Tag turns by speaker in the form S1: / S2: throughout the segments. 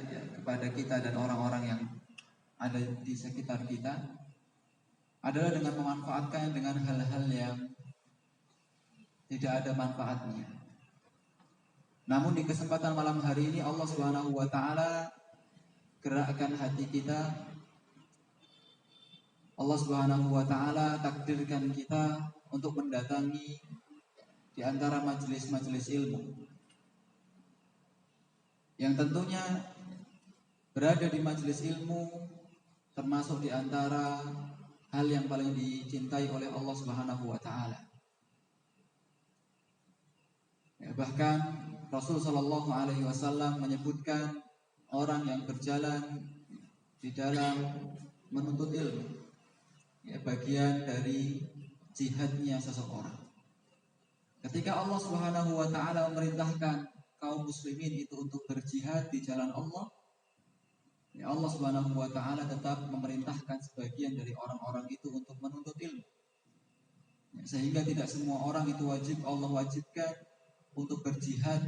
S1: ya, kepada kita dan orang-orang yang ada di sekitar kita adalah dengan memanfaatkan dengan hal-hal yang tidak ada manfaatnya. Namun di kesempatan malam hari ini Allah Subhanahu wa taala gerakkan hati kita. Allah Subhanahu wa taala takdirkan kita untuk mendatangi di antara majelis-majelis ilmu yang tentunya berada di majelis ilmu termasuk di antara hal yang paling dicintai oleh Allah Subhanahu wa taala. Ya, bahkan Rasul Shallallahu Alaihi Wasallam menyebutkan orang yang berjalan di dalam menuntut ilmu, ya, bagian dari jihadnya seseorang. Ketika Allah Subhanahu Wa Taala memerintahkan kaum muslimin itu untuk berjihad di jalan Allah, ya Allah Subhanahu Wa Taala tetap memerintahkan sebagian dari orang-orang itu untuk menuntut ilmu, ya, sehingga tidak semua orang itu wajib Allah wajibkan untuk berjihad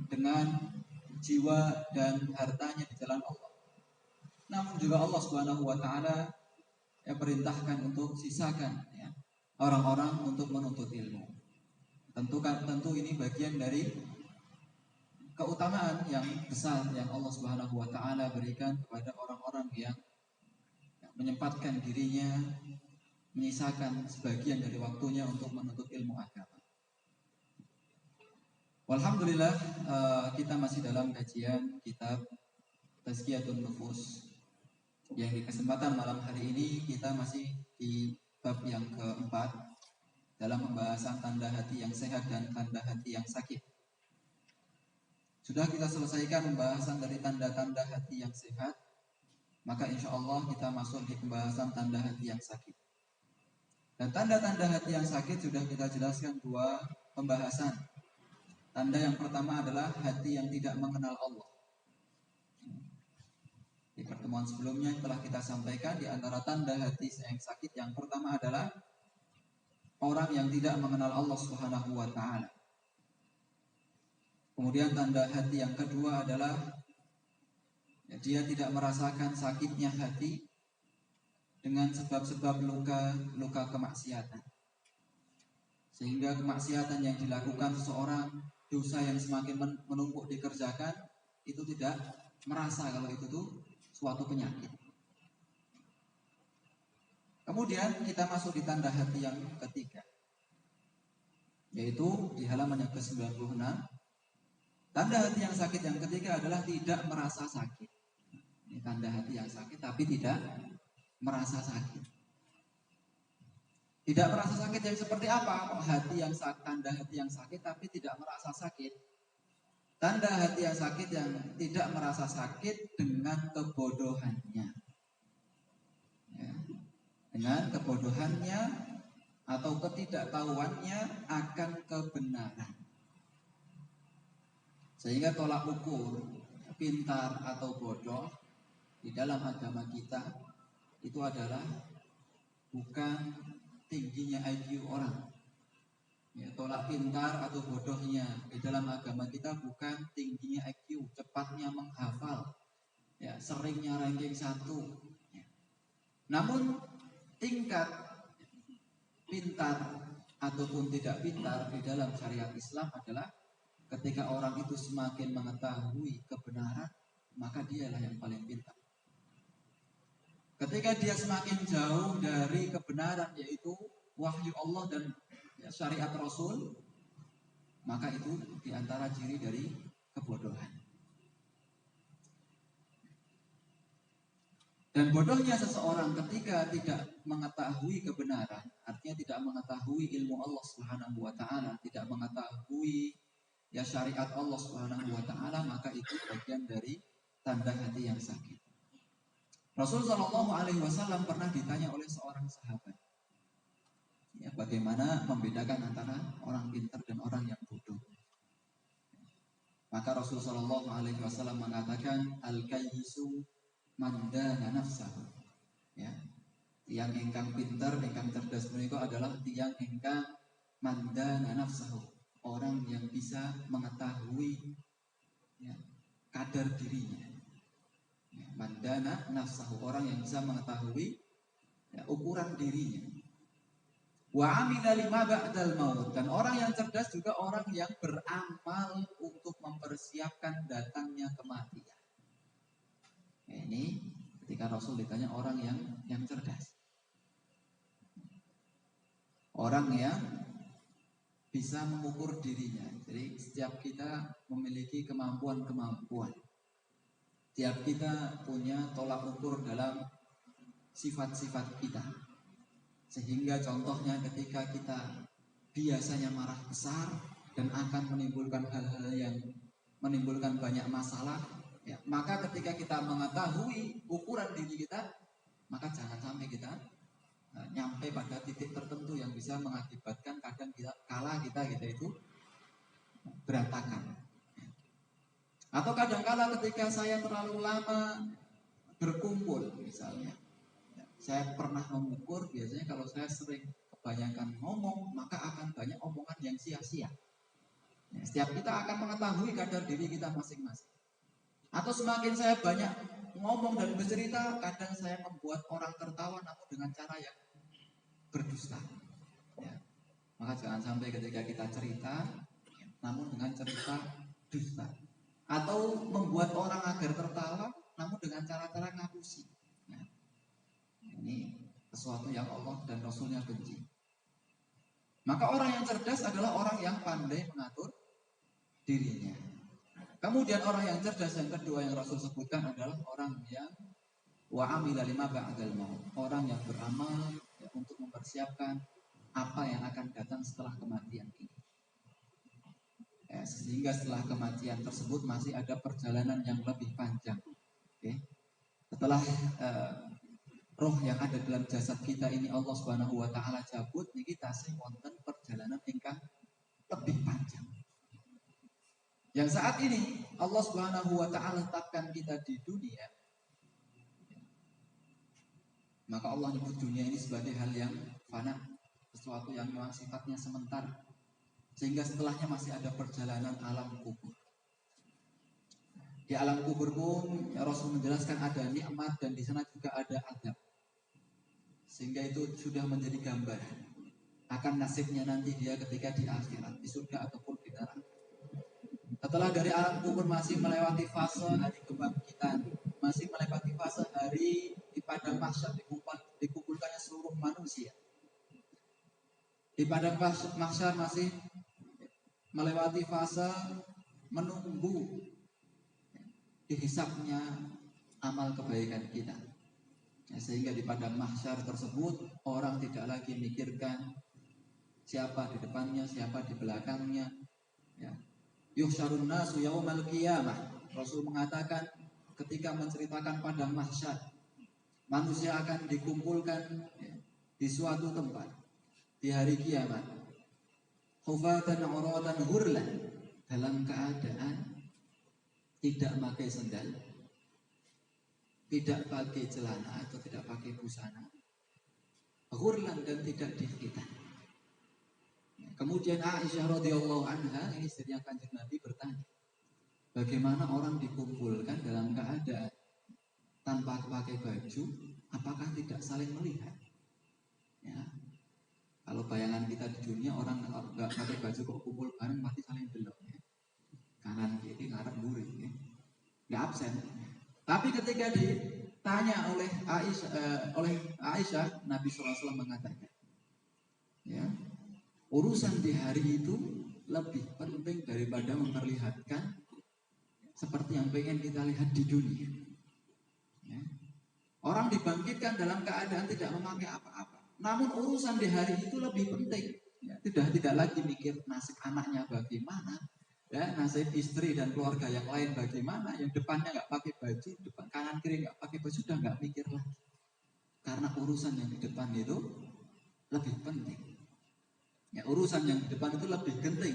S1: dengan jiwa dan hartanya di jalan Allah. Namun juga Allah Subhanahu wa taala perintahkan untuk sisakan, ya, orang-orang untuk menuntut ilmu. Tentu ini bagian dari keutamaan yang besar yang Allah Subhanahu wa taala berikan kepada orang-orang yang menyempatkan dirinya menyisakan sebagian dari waktunya untuk menuntut ilmu agama. Alhamdulillah, kita masih dalam kajian kitab Tazkiyatun Nufus, yang di kesempatan malam hari ini kita masih di bab yang keempat dalam pembahasan tanda hati yang sehat dan tanda hati yang sakit. Sudah kita selesaikan pembahasan dari tanda-tanda hati yang sehat, maka insya Allah kita masuk di pembahasan tanda hati yang sakit. Dan tanda-tanda hati yang sakit sudah kita jelaskan dua pembahasan. Tanda yang pertama adalah hati yang tidak mengenal Allah. Di pertemuan sebelumnya telah kita sampaikan di antara tanda hati yang sakit yang pertama adalah orang yang tidak mengenal Allah Subhanahu wa taala. Kemudian tanda hati yang kedua adalah dia tidak merasakan sakitnya hati dengan sebab-sebab luka kemaksiatan. Sehingga kemaksiatan yang dilakukan seseorang, dosa yang semakin menumpuk dikerjakan, itu tidak merasa kalau itu tuh suatu penyakit. Kemudian kita masuk di tanda hati yang ketiga, yaitu di halaman yang ke-96. Tanda hati yang sakit yang ketiga adalah tidak merasa sakit. Ini tanda hati yang sakit tapi tidak merasa sakit. Tidak merasa sakit yang seperti apa? Hati yang tanda hati yang sakit tapi tidak merasa sakit. Tanda hati yang sakit yang tidak merasa sakit dengan kebodohannya, ya, dengan kebodohannya atau ketidaktahuannya akan kebenaran. Sehingga tolak ukur pintar atau bodoh di dalam agama kita itu adalah bukan tingginya IQ orang. Ya, tolak pintar atau bodohnya di dalam agama kita bukan tingginya IQ, cepatnya menghafal, ya, seringnya ranking 1. Ya. Namun tingkat pintar ataupun tidak pintar di dalam syariat Islam adalah ketika orang itu semakin mengetahui kebenaran, maka dialah yang paling pintar. Ketika dia semakin jauh dari kebenaran, yaitu wahyu Allah dan syariat Rasul, maka itu diantara ciri dari kebodohan. Dan bodohnya seseorang ketika tidak mengetahui kebenaran, artinya tidak mengetahui ilmu Allah Subhanahu wa taala, tidak mengetahui syariat Allah Subhanahu wa taala, maka itu bagian dari tanda hati yang sakit. Rasul Shallallahu Alaihi Wasallam pernah ditanya oleh seorang sahabat, ya, bagaimana membedakan antara orang pintar dan orang yang bodoh. Maka Rasul Shallallahu Alaihi Wasallam mengatakan, al-kayyisu man dana nafsahu. Ya, tiang ingkang pintar, ingkang cerdas menika adalah tiang ingkang man dana nafsahu, orang yang bisa mengetahui, ya, kadar dirinya. dana nafsahu, orang yang bisa mengetahui ya, ukuran dirinya. Wa amila lima ba'dal maut, dan orang yang cerdas juga orang yang beramal untuk mempersiapkan datangnya kematian. Ya, ini ketika Rasul ditanya orang yang cerdas, orang yang bisa mengukur dirinya. Jadi setiap kita memiliki kemampuan-kemampuan. Tiap kita punya tolak ukur dalam sifat-sifat kita. Sehingga contohnya ketika kita biasanya marah besar dan akan menimbulkan hal-hal yang menimbulkan banyak masalah, ya, maka ketika kita mengetahui ukuran diri kita, maka jangan sampai kita nyampe pada titik tertentu yang bisa mengakibatkan kadang kita itu berantakan. Atau kadang-kala ketika saya terlalu lama berkumpul misalnya, saya pernah mengukur biasanya kalau saya sering kebanyakan ngomong, maka akan banyak omongan yang sia-sia. Ya, setiap kita akan mengetahui kadar diri kita masing-masing. Atau semakin saya banyak ngomong dan bercerita, kadang saya membuat orang tertawa namun dengan cara yang berdusta. Ya. Maka jangan sampai ketika kita cerita, namun dengan cerita dusta. Atau membuat orang agar tertawa namun dengan cara-cara ngapusi. Nah, ini sesuatu yang Allah dan Rasulnya benci. Maka orang yang cerdas adalah orang yang pandai mengatur dirinya. Kemudian orang yang cerdas yang kedua yang Rasul sebutkan adalah orang yang wa amila lima ba'dal maut, orang yang beramal ya, untuk mempersiapkan apa yang akan datang setelah kematian ini. Ya, sehingga setelah kematian tersebut masih ada perjalanan yang lebih panjang. Okay. Setelah roh yang ada dalam jasad kita ini Allah Subhanahu wa taala cabut, niki tasih wonten perjalanan ingkang lebih panjang. Yang saat ini Allah Subhanahu wa taala tetapkan kita di dunia. Maka Allah menyebut dunia ini sebagai hal yang fana, sesuatu yang memang sifatnya sementara. Sehingga setelahnya masih ada perjalanan alam kubur. Di alam kubur pun ya Rasul menjelaskan ada nikmat dan di sana juga ada azab. Sehingga itu sudah menjadi gambaran akan nasibnya nanti dia ketika di akhirat, di surga ataupun di neraka. Setelah dari alam kubur masih melewati fase hari kebangkitan, masih melewati fase hari di padang mahsyar dikumpulkannya seluruh manusia. Di padang mahsyar masih melewati fase menunggu dihisapnya amal kebaikan kita. Ya, sehingga di padang mahsyar tersebut orang tidak lagi mikirkan siapa di depannya, siapa di belakangnya. Ya. Yuhsyarun nasu yaumal qiyamah. Rasul mengatakan ketika menceritakan padang mahsyar, manusia akan dikumpulkan ya, di suatu tempat di hari kiamat. Hufatan uratan hurlan, dalam keadaan tidak pakai sendal, tidak pakai celana atau tidak pakai busana, hurlan dan tidak dikhitan. Kemudian Aisyah radhiyallahu anha, ini istrinya Kanjeng Nabi, bertanya, bagaimana orang dikumpulkan dalam keadaan tanpa pakai baju, apakah tidak saling melihat? Ya. Kalau bayangan kita di dunia orang nggak pakai baju kok kumpul bareng pasti saling belok ya. Kanan kiri ngarep mburi ya. Nggak absen. Tapi ketika ditanya oleh Aisyah, Nabi SAW mengatakan, ya, urusan di hari itu lebih penting daripada memperlihatkan seperti yang pengen kita lihat di dunia. Ya. Orang dibangkitkan dalam keadaan tidak memakai apa-apa. Namun urusan di hari itu lebih penting. Ya, tidak lagi mikir nasib anaknya bagaimana, ya, nasib istri dan keluarga yang lain bagaimana. Yang depannya nggak pakai baju, depan kanan kiri nggak pakai baju, sudah nggak mikir lagi. Karena urusan yang di depan itu lebih penting. Ya, urusan yang di depan itu lebih penting.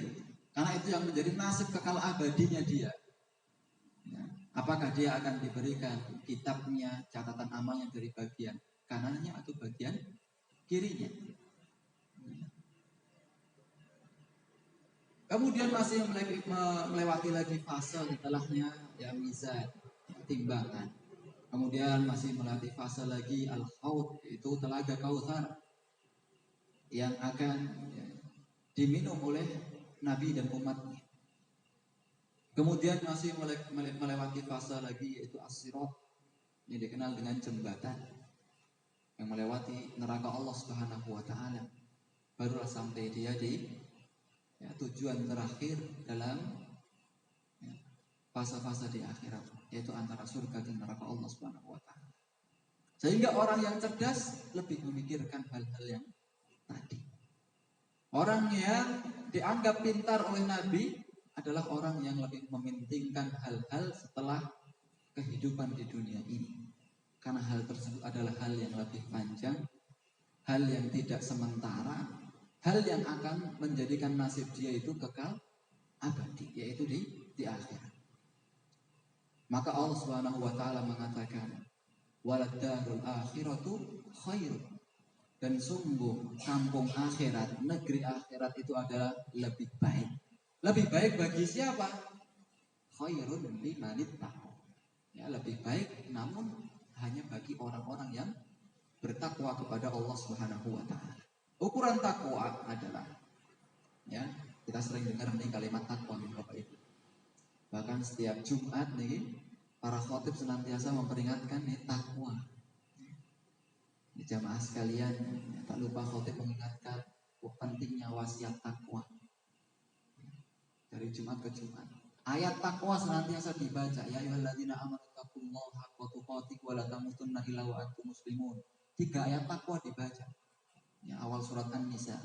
S1: Karena itu yang menjadi nasib kekal abadinya dia. Ya, apakah dia akan diberikan kitabnya, catatan amalnya dari bagian kanannya atau bagian kirinya. Kemudian masih melewati lagi fase setelahnya ya mizan, timbangan. Kemudian masih melewati fase lagi al-haud, yaitu telaga Kautsar yang akan diminum oleh Nabi dan umatnya. Kemudian masih melewati fase lagi yaitu as-sirat, yang dikenal dengan jembatan yang melewati neraka Allah Subhanahu wa taala. Barulah sampai dia di tujuan terakhir dalam fase-fase di akhirat, yaitu antara surga dan neraka Allah Subhanahu wa taala. Sehingga orang yang cerdas lebih memikirkan hal-hal yang tadi. Orang yang dianggap pintar oleh Nabi adalah orang yang lebih mementingkan hal-hal setelah kehidupan di dunia ini. Karena hal tersebut adalah hal yang lebih panjang, hal yang tidak sementara, hal yang akan menjadikan nasib dia itu kekal abadi, yaitu di akhirat. Maka Allah Subhanahu wa taala mengatakan, "Waladdarul akhiratu khairun." Dan sungguh kampung akhirat, negeri akhirat itu adalah lebih baik. Lebih baik bagi siapa? Khairun limanittaqwa. Ya, lebih baik namun hanya bagi orang-orang yang bertakwa kepada Allah Subhanahu wa taala. Ukuran takwa adalah, ya, kita sering dengar nih kalimat takwa nih Bapak Ibu. Bahkan setiap Jumat nih para khotib senantiasa memperingatkan nih takwa. Di jamaah sekalian, ya, tak lupa khotib mengingatkan pentingnya wasiat takwa. Dari Jumat ke Jumat. Ayat takwa senantiasa dibaca. Ya ayyuhalladzina amanu taqullaha haqqa tuqatih wa la tamutunna illa wa antum muslimun. 3 ayat takwa dibaca. Ya, awal surat An-Nisa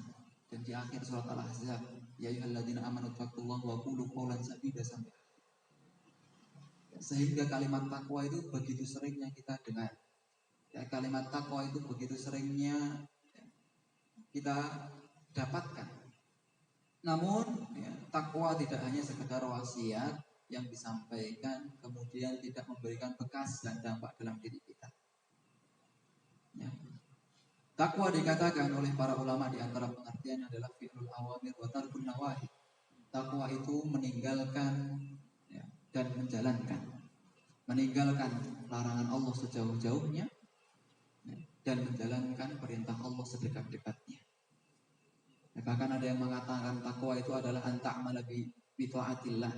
S1: dan di akhir surat Al-Ahzab. Ya ayyuhalladzina amanu taqullaha wa qulu qawlan sadida sampai. Ya, sehingga kalimat takwa itu begitu seringnya kita dengar. Ya, kalimat takwa itu begitu seringnya kita dapatkan. Namun ya, takwa tidak hanya sekedar wasiat yang disampaikan kemudian tidak memberikan bekas dan dampak dalam diri kita. Ya. Takwa dikatakan oleh para ulama di antara pengertian adalah fi'lul awamir wa tarkun nawahi. Takwa itu meninggalkan ya, dan meninggalkan larangan Allah sejauh-jauhnya ya, dan menjalankan perintah Allah sedekat-dekatnya. Ya, bahkan ada yang mengatakan takwa itu adalah anta'mala bi ta'atillah.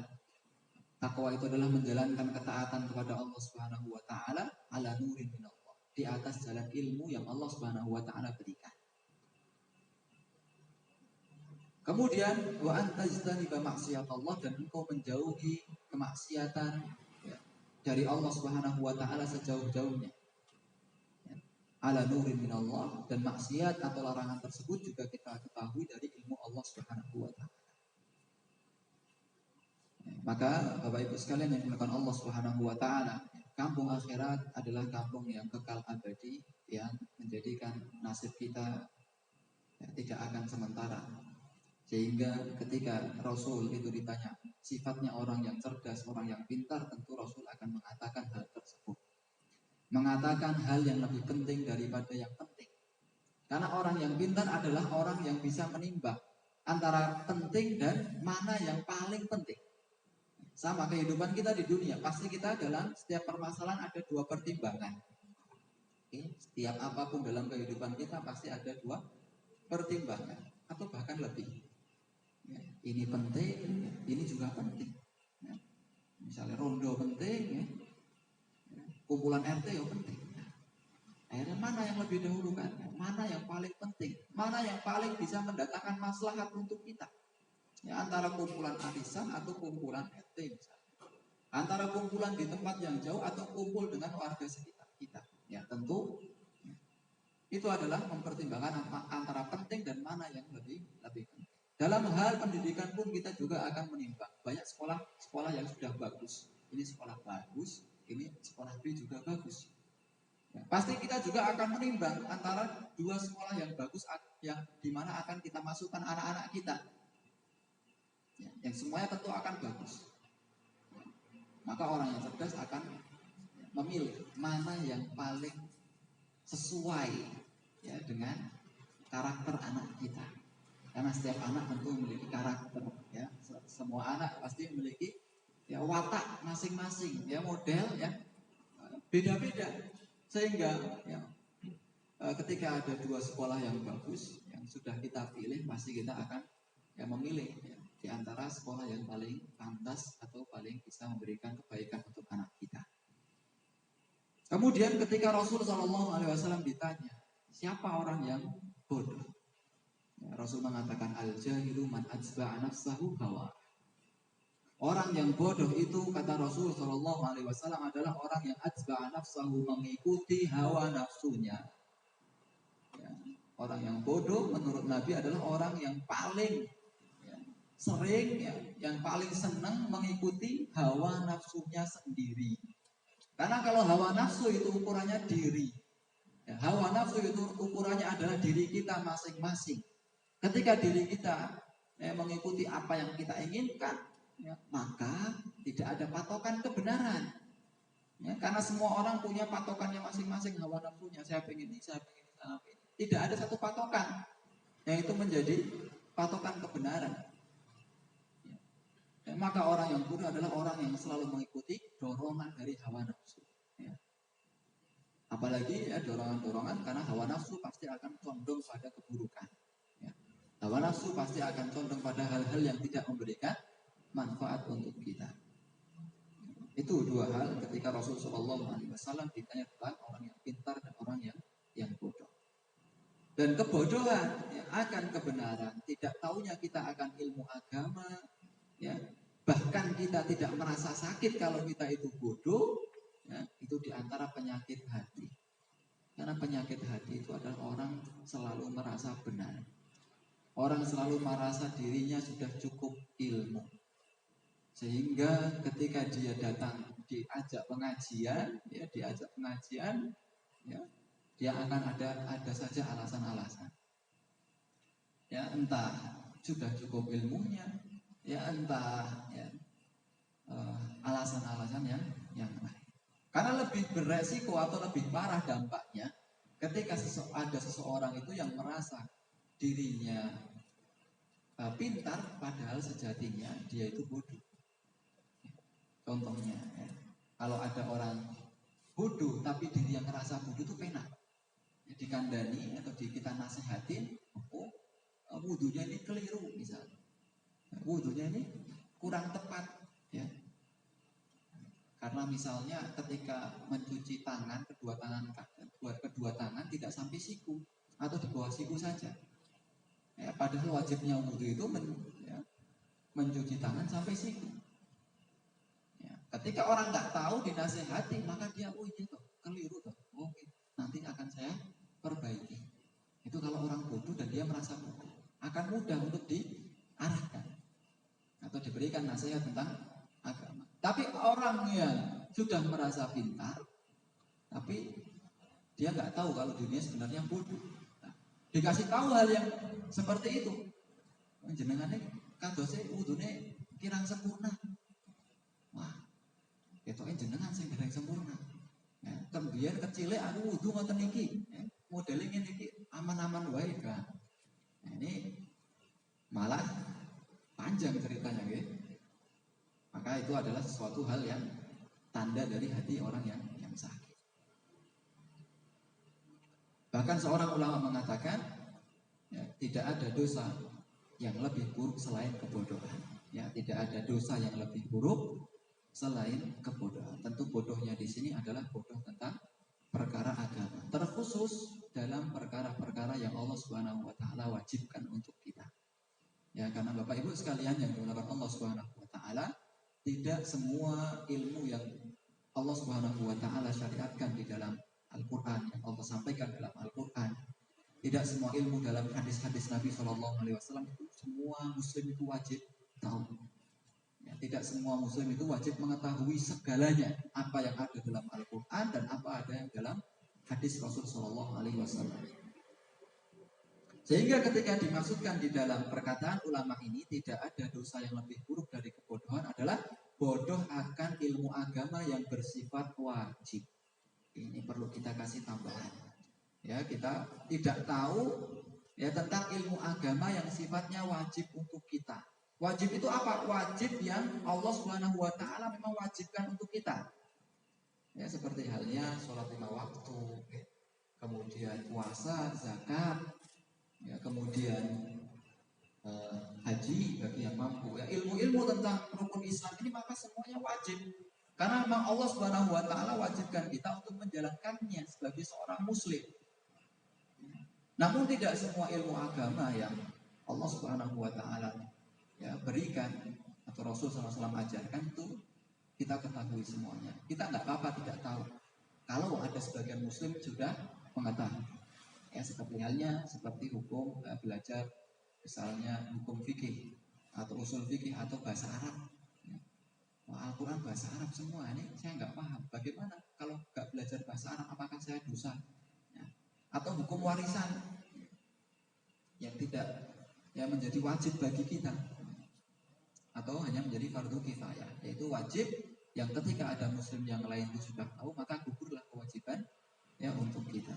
S1: Takwa itu adalah menjalankan ketaatan kepada Allah Subhanahu wa taala ala nurin minallah, di atas jalan ilmu yang Allah Subhanahu wa taala berikan. Kemudian wa antajtaniba maksiatallah, dan engkau menjauhi kemaksiatan ya, dari Allah Subhanahu wa taala sejauh-jauhnya. Ala nurin minallah, dan maksiat atau larangan tersebut juga kita ketahui dari ilmu Allah Subhanahu wa taala. Maka Bapak Ibu sekalian yang dimuliakan Allah Subhanahu wa taala, kampung akhirat adalah kampung yang kekal abadi, yang menjadikan nasib kita ya, tidak akan sementara. Sehingga ketika Rasul itu ditanya sifatnya orang yang cerdas, orang yang pintar, tentu Rasul akan mengatakan hal tersebut. Mengatakan hal yang lebih penting daripada yang penting. Karena orang yang pintar adalah orang yang bisa menimbang antara penting dan mana yang paling penting. Sama kehidupan kita di dunia, pasti kita dalam setiap permasalahan ada 2 pertimbangan. Oke, setiap apapun dalam kehidupan kita pasti ada 2 pertimbangan atau bahkan lebih. Ya, ini penting, ini juga penting. Ya, misalnya rondo penting, ya, kumpulan RT ya penting. Akhirnya mana yang lebih dahulu kan? Mana yang paling penting? Mana yang paling bisa mendatangkan maslahat untuk kita? Ya, antara kumpulan arisan atau kumpulan RT misalnya. Antara kumpulan di tempat yang jauh atau kumpul dengan warga sekitar kita. Ya tentu itu adalah mempertimbangkan antara penting dan mana yang lebih penting. Dalam hal pendidikan pun kita juga akan menimbang. Banyak sekolah yang sudah bagus. Ini sekolah bagus, ini sekolah B juga bagus. Ya, pasti kita juga akan menimbang antara 2 sekolah yang bagus yang dimana akan kita masukkan anak-anak kita. Ya, yang semuanya tentu akan bagus. Maka orang yang cerdas akan memilih mana yang paling sesuai ya dengan karakter anak kita. Karena setiap anak tentu memiliki karakter ya. Semua anak pasti memiliki ya watak masing-masing, ya model ya beda-beda. Sehingga ya, ketika ada dua sekolah yang bagus yang sudah kita pilih, pasti kita akan ya memilih ya, di antara sekolah yang paling pantas atau paling bisa memberikan kebaikan untuk anak kita. Kemudian ketika Rasul SAW ditanya, siapa orang yang bodoh? Ya, Rasul mengatakan al-jahilu man atsba'a nafsahu hawa. Orang yang bodoh itu, kata Rasul SAW, adalah orang yang atsba'a nafsahu, mengikuti hawa nafsunya. Ya, orang yang bodoh menurut Nabi adalah orang yang paling ya, sering, ya, yang paling senang mengikuti hawa nafsunya sendiri. Karena kalau hawa nafsu itu ukurannya diri, ya, hawa nafsu itu ukurannya adalah diri kita masing-masing. Ketika diri kita mengikuti apa yang kita inginkan, ya, maka tidak ada patokan kebenaran. Ya, karena semua orang punya patokannya masing-masing, hawa nafsunya. Saya pengen ini, saya pengen ini. Tidak ada satu patokan yang itu menjadi patokan kebenaran. Ya, maka orang yang bodoh adalah orang yang selalu mengikuti dorongan dari hawa nafsu. Ya. Apalagi ya, dorongan-dorongan, karena hawa nafsu pasti akan condong pada keburukan. Ya. Hawa nafsu pasti akan condong pada hal-hal yang tidak memberikan manfaat untuk kita. Itu dua hal ketika Rasulullah SAW ditanya tentang orang yang pintar dan orang yang bodoh. Dan kebodohan ya, akan kebenaran, tidak taunya kita akan ilmu agama, ya, bahkan kita tidak merasa sakit kalau kita itu bodoh, ya, itu diantara penyakit hati. Karena penyakit hati itu adalah orang selalu merasa benar, orang selalu merasa dirinya sudah cukup ilmu, sehingga ketika dia datang diajak pengajian, ya, ya, dia akan ada saja alasan-alasan. Ya, entah sudah cukup ilmunya, ya, entah ya, alasan-alasan yang lain. Karena lebih beresiko atau lebih parah dampaknya ketika ada seseorang itu yang merasa dirinya pintar, padahal sejatinya dia itu bodoh. Contohnya, ya, kalau ada orang bodoh tapi diri yang merasa bodoh itu penak, ya, dikandani atau kita nasihatin, oh, wudunya ini keliru misalnya, wudunya ini kurang tepat, ya. Karena misalnya ketika mencuci tangan, kedua tangan tidak sampai siku atau di bawah siku saja, ya, padahal wajibnya wudu itu mencuci tangan sampai siku. Ya, ketika orang nggak tahu dinasehati, maka dia, oh ini tuh keliru tuh, oke, nanti akan saya perbaiki. Itu kalau orang bodoh dan dia merasa bodoh, akan mudah untuk diarahkan atau diberikan nasihat tentang agama. Tapi orang yang sudah merasa pintar, tapi dia nggak tahu kalau dunia sebenarnya bodoh, nah, dikasih tahu hal yang seperti itu, jenengannya kadose wudune kirang sempurna. Wah, ketoknya jenengan sing dereng sempurna. Ya, kemudian kecilnya aku wudu ngoten iki, ya, modelnya ngene iki aman-aman wae kan. Nah, ini malah panjang ceritanya, gitu. Maka itu adalah sesuatu hal yang tanda dari hati orang yang sakit. Bahkan seorang ulama mengatakan, ya, tidak ada dosa yang lebih buruk selain kebodohan. Ya, tidak ada dosa yang lebih buruk selain kebodohan. Tentu bodohnya di sini adalah bodoh tentang perkara agama, terkhusus dalam perkara-perkara yang Allah Subhanahu wa taala wajibkan untuk kita. Ya, karena Bapak Ibu sekalian yang dimuliakan Allah Subhanahu wa taala, tidak semua ilmu yang Allah Subhanahu wa taala syariatkan di dalam Al-Qur'an, yang Allah sampaikan dalam Al-Qur'an, tidak semua ilmu dalam hadis-hadis Nabi Shallallahu alaihi wasallam itu semua muslim itu wajib tahu. Ya, tidak semua muslim itu wajib mengetahui segalanya, apa yang ada dalam Al-Quran dan apa ada yang dalam hadis Rasul Shallallahu alaihi wasallam. Sehingga ketika dimaksudkan di dalam perkataan ulama ini tidak ada dosa yang lebih buruk dari kebodohan, adalah bodoh akan ilmu agama yang bersifat wajib. Ini perlu kita kasih tambahan. Ya, kita tidak tahu ya tentang ilmu agama yang sifatnya wajib untuk kita. Wajib itu apa? Wajib yang Allah Subhanahu wa taala memang wajibkan untuk kita. Ya, seperti halnya sholat 5 waktu, ya. Kemudian puasa, zakat, ya, kemudian haji bagi yang mampu. Ya, ilmu-ilmu tentang rukun Islam ini maka semuanya wajib. Karena memang Allah Subhanahu wa taala wajibkan kita untuk menjalankannya sebagai seorang muslim. Namun tidak semua ilmu agama yang Allah Subhanahu wa taala ya berikan atau Rasul SAW ajarkan itu kita ketahui semuanya. Kita nggak apa-apa tidak tahu. Kalau ada sebagian muslim sudah mengetahui. Ya, seperti halnya seperti hukum belajar misalnya hukum fikih atau usul fikih atau bahasa Arab. Ya. Al-Quran bahasa Arab semua ini saya nggak paham. Bagaimana kalau nggak belajar bahasa Arab apakah saya dosa? Ya. Atau hukum warisan yang tidak yang menjadi wajib bagi kita atau hanya menjadi fardu kifayah, yaitu wajib yang ketika ada muslim yang lain itu sudah tahu maka gugurlah kewajiban ya untuk kita.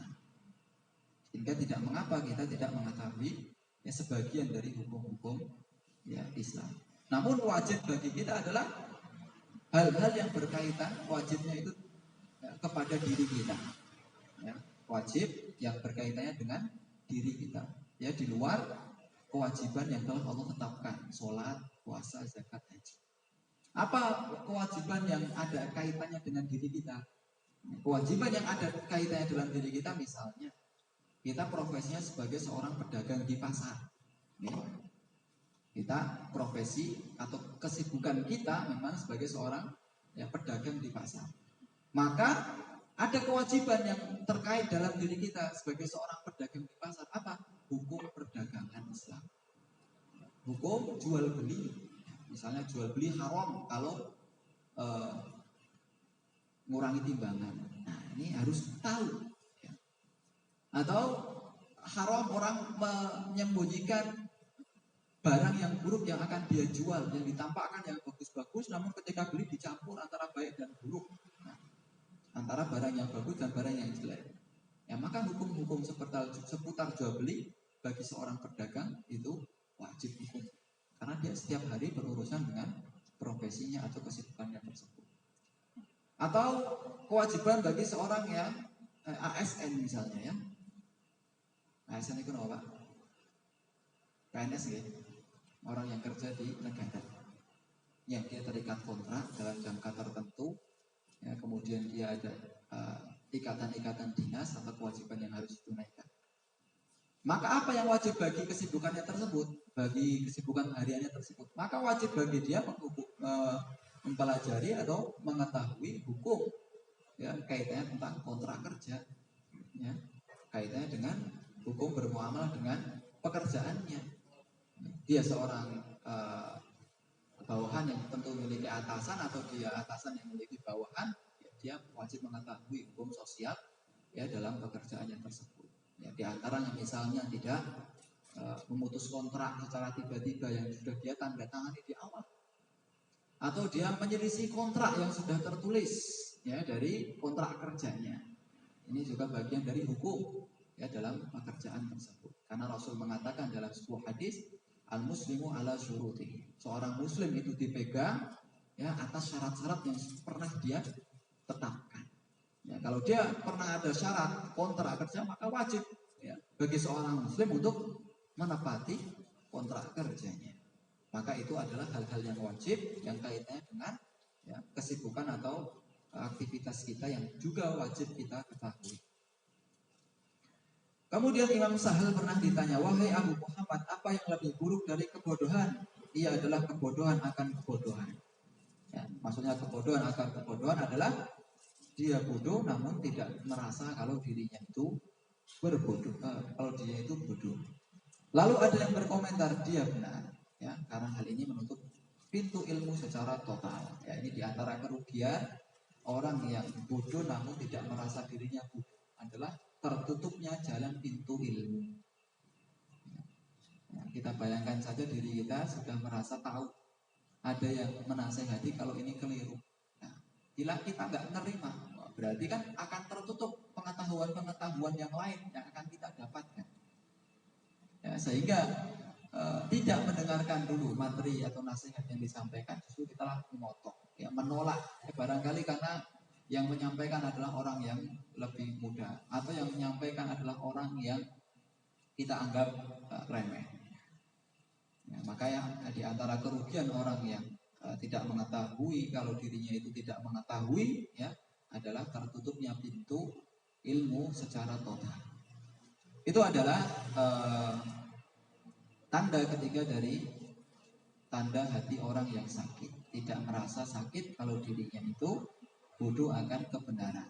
S1: Sehingga tidak mengapa kita tidak mengetahui ya sebagian dari hukum-hukum ya Islam. Namun wajib bagi kita adalah hal-hal yang berkaitan wajibnya itu ya, kepada diri kita. Ya, wajib yang berkaitannya dengan diri kita. Ya di luar kewajiban yang telah Allah tetapkan, sholat, puasa, zakat, haji. Apa kewajiban yang ada kaitannya dengan diri kita? Kewajiban yang ada kaitannya dengan diri kita misalnya kita profesinya sebagai seorang pedagang di pasar. Kita profesi atau kesibukan kita memang sebagai seorang ya, pedagang di pasar. Maka ada kewajiban yang terkait dalam diri kita sebagai seorang pedagang di pasar. Apa? Hukum perdagangan Islam. Hukum jual beli. Misalnya jual beli haram kalau mengurangi timbangan. Nah ini harus tahu. Ya. Atau haram orang menyembunyikan barang yang buruk yang akan dia jual, yang ditampakkan yang bagus-bagus, namun ketika beli dicampur antara baik dan buruk. Nah, antara barang yang bagus dan barang yang jelek. Ya maka hukum-hukum seputar jual beli bagi seorang pedagang itu wajib hukum. Karena dia setiap hari berurusan dengan profesinya atau kesibukannya tersebut. Atau kewajiban bagi seorang yang ASN misalnya ya. ASN itu apa? PNS ya. Orang yang kerja di negara. Yang dia terikat kontrak dalam jangka tertentu. Ya, kemudian dia ada ikatan-ikatan dinas atau kewajiban yang harus ditunaikan. Maka apa yang wajib bagi kesibukannya tersebut, bagi kesibukan hariannya tersebut, maka wajib bagi dia mempelajari atau mengetahui hukum ya kaitannya tentang kontrak kerja, ya kaitannya dengan hukum bermuamalah dengan pekerjaannya. Dia seorang bawahan yang tentu memiliki atasan atau dia atasan yang memiliki bawahan, ya, dia wajib mengetahui hukum sosial ya dalam pekerjaannya tersebut. Ya, di antaranya misalnya tidak memutus kontrak secara tiba-tiba yang sudah dia tanda tangani di awal, atau dia menyelisih kontrak yang sudah tertulis ya dari kontrak kerjanya. Ini juga bagian dari hukum ya dalam pekerjaan tersebut. Karena Rasul mengatakan dalam sebuah hadis, al-muslimu ala syurutihi. Seorang muslim itu dipegang ya atas syarat-syarat yang pernah dia tetapkan. Ya, kalau dia pernah ada syarat kontrak kerja maka wajib ya, bagi seorang muslim untuk menepati kontrak kerjanya. Maka itu adalah hal-hal yang wajib yang kaitannya dengan ya, kesibukan atau aktivitas kita yang juga wajib kita ketahui. Kemudian Imam Sahal pernah ditanya, wahai Abu Muhammad, apa yang lebih buruk dari kebodohan? Ia adalah kebodohan akan kebodohan. Ya, maksudnya kebodohan akan kebodohan adalah dia bodoh namun tidak merasa kalau dirinya itu berbodoh, kalau dia itu bodoh. Lalu ada yang berkomentar dia benar, ya karena hal ini menutup pintu ilmu secara total. Ya ini diantara kerugian orang yang bodoh namun tidak merasa dirinya bodoh adalah tertutupnya jalan pintu ilmu. Ya, kita bayangkan saja diri kita sudah merasa tahu, ada yang menasehati kalau ini keliru. Nah, bila kita nggak menerima, berarti kan akan tertutup pengetahuan-pengetahuan yang lain yang akan kita dapatkan. Ya, sehingga tidak mendengarkan dulu materi atau nasihat yang disampaikan, justru kita memotong, ya, menolak. Ya, barangkali karena yang menyampaikan adalah orang yang lebih muda, atau yang menyampaikan adalah orang yang kita anggap remeh. Ya, maka yang di antara kerugian orang yang tidak mengetahui kalau dirinya itu tidak mengetahui, ya, adalah tertutupnya pintu ilmu secara total. Itu adalah tanda ketiga dari tanda hati orang yang sakit, tidak merasa sakit kalau dirinya itu bodoh akan kebenaran,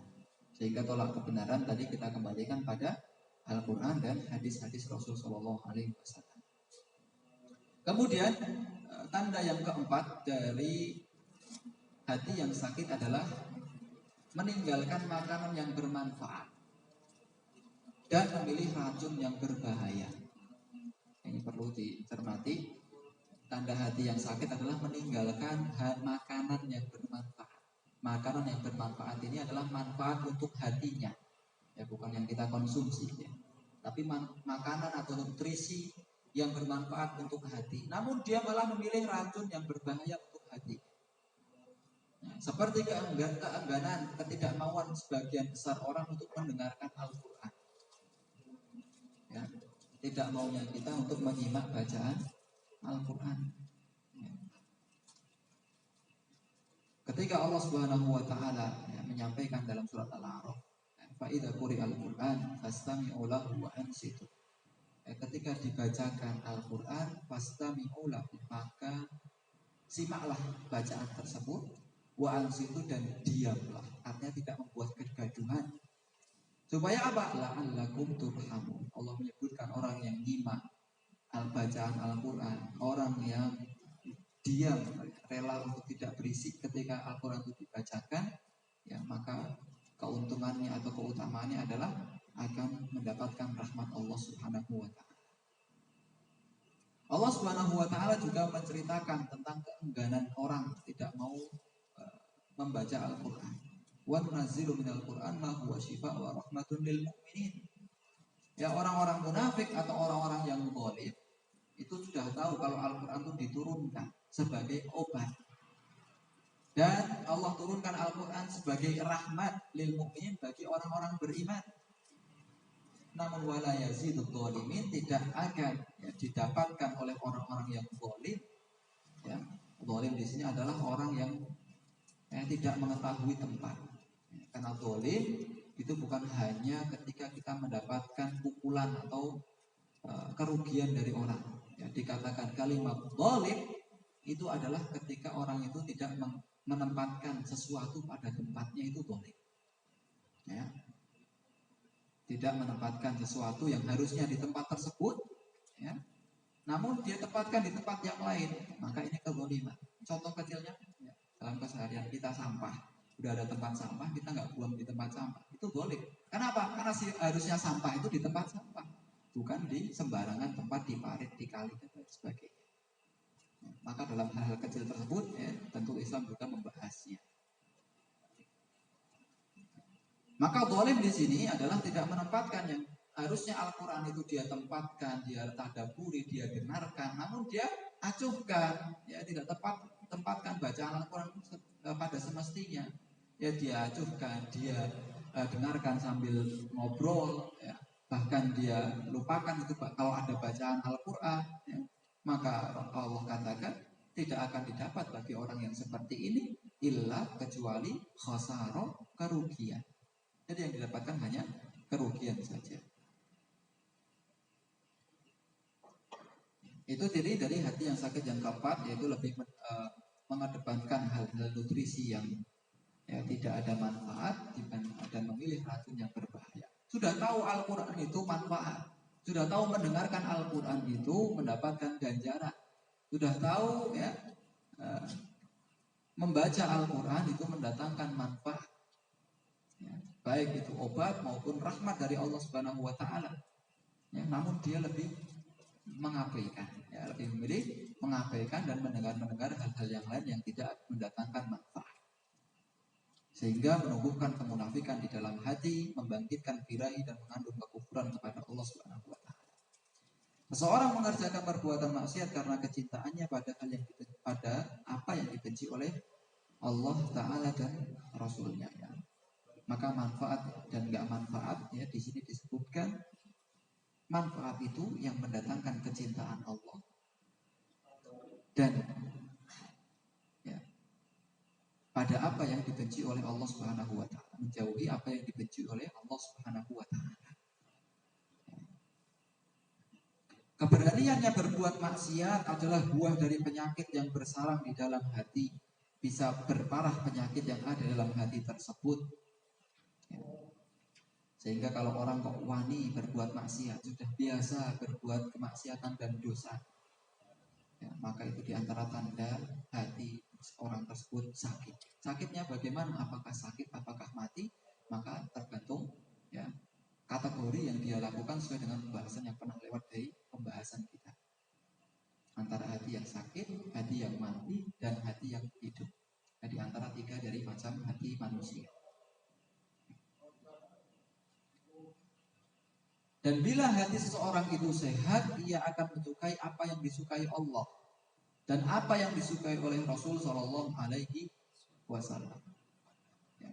S1: sehingga tolak kebenaran tadi kita kembalikan pada Al-Quran dan hadis-hadis Rasul Shallallahu Alaihi Wasallam. Kemudian tanda yang keempat dari hati yang sakit adalah meninggalkan makanan yang bermanfaat dan memilih racun yang berbahaya. Ini perlu dicermati. Tanda hati yang sakit adalah meninggalkan makanan yang bermanfaat. Makanan yang bermanfaat ini adalah manfaat untuk hatinya, ya, bukan yang kita konsumsi, ya. Tapi makanan atau nutrisi yang bermanfaat untuk hati. Namun dia malah memilih racun yang berbahaya untuk hati. Nah, seperti keengganan, ketidakmauan sebagian besar orang untuk mendengarkan Al-Quran, ya. Tidak maunya kita untuk menyimak bacaan Al-Quran. Ketika Allah Subhanahu wa taala menyampaikan dalam surat Al-A'raf, fa idza quri'al Qur'an fastami'u lahu wa ansitu. Ketika dibacakan Al-Qur'an fastami'u lahu, maka simaklah bacaan tersebut, wa ansitu, dan diamlah. Artinya tidak membuat kegaduhan. Supaya apa? La'allakum turhamun. Allah menyebutkan orang yang nyimak bacaan Al-Qur'an, orang yang diam, rela untuk tidak berisik ketika Al-Quran itu dibacakan, ya, maka keuntungannya atau keutamaannya adalah akan mendapatkan rahmat Allah Subhanahu wa taala. Allah Subhanahu wa taala juga menceritakan tentang keengganan orang tidak mau membaca Al-Quran. Wa nunazzilu minal Qur'an ma huwa shifaa wa rahmatun lil mu'minin. Ya, orang-orang munafik atau orang-orang yang zalim itu sudah tahu kalau Al-Quran itu diturunkan sebagai obat, dan Allah turunkan Al-Quran sebagai rahmat lil mu'minin, bagi orang-orang beriman. Namun wala yazidud dzalimin, tidak akan didapatkan oleh orang-orang yang zalim. Ya, zalim di sini adalah orang yang tidak mengetahui tempat. Karena zalim itu bukan hanya ketika kita mendapatkan pukulan atau kerugian dari orang. Ya, dikatakan kalimat zalim itu adalah ketika orang itu tidak menempatkan sesuatu pada tempatnya, itu zalim. Ya. Tidak menempatkan sesuatu yang harusnya di tempat tersebut, ya, namun dia tempatkan di tempat yang lain, maka ini kezaliman. Contoh kecilnya, ya, dalam keseharian kita sampah, udah ada tempat sampah, kita nggak buang di tempat sampah, itu zalim. Kenapa? Karena harusnya sampah itu di tempat sampah, bukan di sembarangan tempat, di parit, di kali, dan sebagainya. Maka dalam hal-hal kecil tersebut, ya, tentu Islam juga membahasnya. Maka zalim di sini adalah tidak menempatkan yang harusnya Al-Quran itu dia tempatkan, dia tadaburi, dia dengarkan, namun dia acuhkan, ya, tidak tempatkan bacaan Al-Quran pada semestinya. Ya, dia acuhkan, dia dengarkan sambil ngobrol, ya, bahkan dia lupakan itu kalau ada bacaan Al-Quran, ya. Maka Allah katakan tidak akan didapat bagi orang yang seperti ini illa kecuali khasaro, kerugian. Jadi yang didapatkan hanya kerugian saja. Itu ciri dari hati yang sakit yang keempat, yaitu lebih mengedepankan hal-hal nutrisi yang tidak ada manfaat dan memilih racun yang berbahaya. Sudah tahu Al-Quran itu manfaat, sudah tahu mendengarkan Al-Quran itu mendapatkan ganjaran, sudah tahu, ya, membaca Al-Quran itu mendatangkan manfaat, ya, baik itu obat maupun rahmat dari Allah Subhanahu wa taala. Ya, namun dia lebih mengabaikan, ya, lebih memilih mengabaikan dan mendengar hal-hal yang lain yang tidak mendatangkan manfaat, sehingga menumbuhkan kemunafikan di dalam hati, membangkitkan birahi dan mengandung kekufuran kepada Allah Subhanahu wa taala. Seseorang mengerjakan perbuatan maksiat karena kecintaannya pada apa yang dibenci oleh Allah Ta'ala dan Rasulnya, ya. Maka manfaat dan nggak manfaat ya di sini disebutkan manfaat itu yang mendatangkan kecintaan Allah dan ya, pada apa yang dibenci oleh Allah Subhanahu wa taala, menjauhi apa yang dibenci oleh Allah Subhanahu wa taala. Keberaniannya berbuat maksiat adalah buah dari penyakit yang bersarang di dalam hati. Bisa berparah penyakit yang ada dalam hati tersebut. Sehingga kalau orang kok wani berbuat maksiat, sudah biasa berbuat kemaksiatan dan dosa, ya, maka itu diantara tanda hati orang tersebut sakit. Sakitnya bagaimana? Apakah sakit? Apakah mati? Maka tergantung ya kategori yang dia lakukan sesuai dengan pembahasan yang pernah lewat dari pembahasan kita. Antara hati yang sakit, hati yang mati, dan hati yang hidup. Nah, di antara tiga dari macam hati manusia. Dan bila hati seseorang itu sehat, ia akan menyukai apa yang disukai Allah dan apa yang disukai oleh Rasul Shallallahu Alaihi Wasallam. Ya.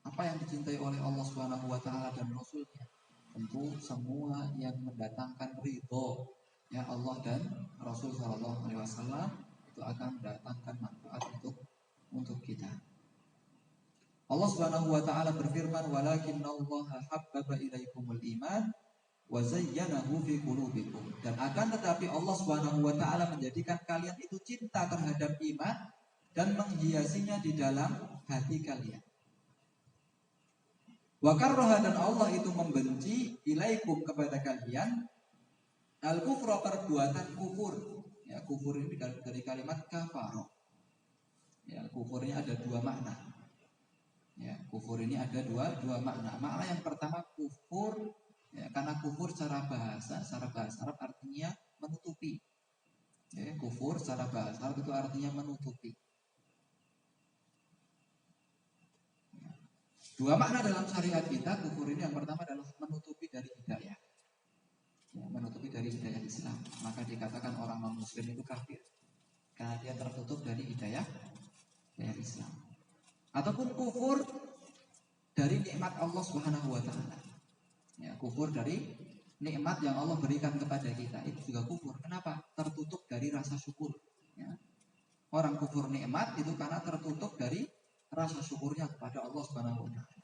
S1: Apa yang dicintai oleh Allah Subhanahu Wa Taala dan Rasulnya, tentu semua yang mendatangkan ridho ya Allah dan Rasul Shallallahu Alaihi Wasallam itu akan mendatangkan manfaat untuk kita. Allah Subhanahu Wa Taala berfirman, "Walakinna Allah habbaba ilaikumul iman wa zayyanahu fi qulubikum." Dan akan tetapi Allah Subhanahu wa taala menjadikan kalian itu cinta terhadap iman dan menghiasinya di dalam hati kalian. Wa karraha, dan Allah itu membenci ilaikum kepada kalian al-kufra, perbuatan kufur. Ya, kufur ini dari kalimat kafaro. Ya, kufur ini ada dua makna. Ya, kufur ini ada dua makna. Makna yang pertama kufur ya, karena kufur secara bahasa Arab artinya menutupi. Ya, kufur secara bahasa Arab itu artinya menutupi. Ya. Dua makna dalam syariat kita, kufur ini yang pertama adalah menutupi dari hidayah. Ya, menutupi dari hidayah Islam. Maka dikatakan orang non-muslim itu kafir karena dia tertutup dari hidayah Islam. Ataupun kufur dari nikmat Allah Subhanahu wa taala. Ya, kufur dari nikmat yang Allah berikan kepada kita itu juga kufur. Kenapa? Tertutup dari rasa syukur. Ya. Orang kufur nikmat itu karena tertutup dari rasa syukurnya kepada Allah Subhanahu wa taala.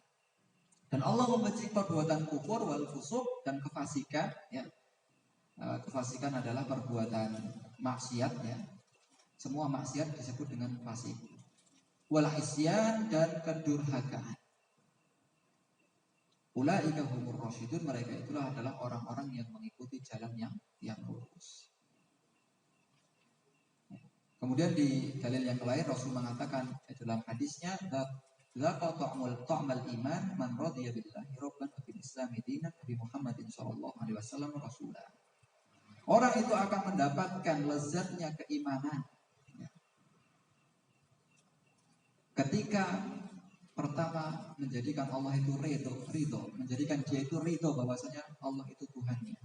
S1: Dan Allah membenci perbuatan kufur wal fusuk dan kefasikan. Ya. Kefasikan adalah perbuatan maksiat. Ya. Semua maksiat disebut dengan fasik. Wal isyan dan kedurhakaan. Ulaika humur rasyidun, mereka itulah adalah orang-orang yang mengikuti jalan yang lurus. Kemudian di dalil yang lain Rasul mengatakan dalam hadisnya, "Dzaqa ta'mal iman man radiya billahi rabban wa bil islami dinan wa bi Muhammadin sallallahu alaihi wasallam rasulah." Orang itu akan mendapatkan lezatnya keimanan ketika pertama menjadikan Allah itu ridho, menjadikan dia itu ridho bahwasanya Allah itu Tuhannya.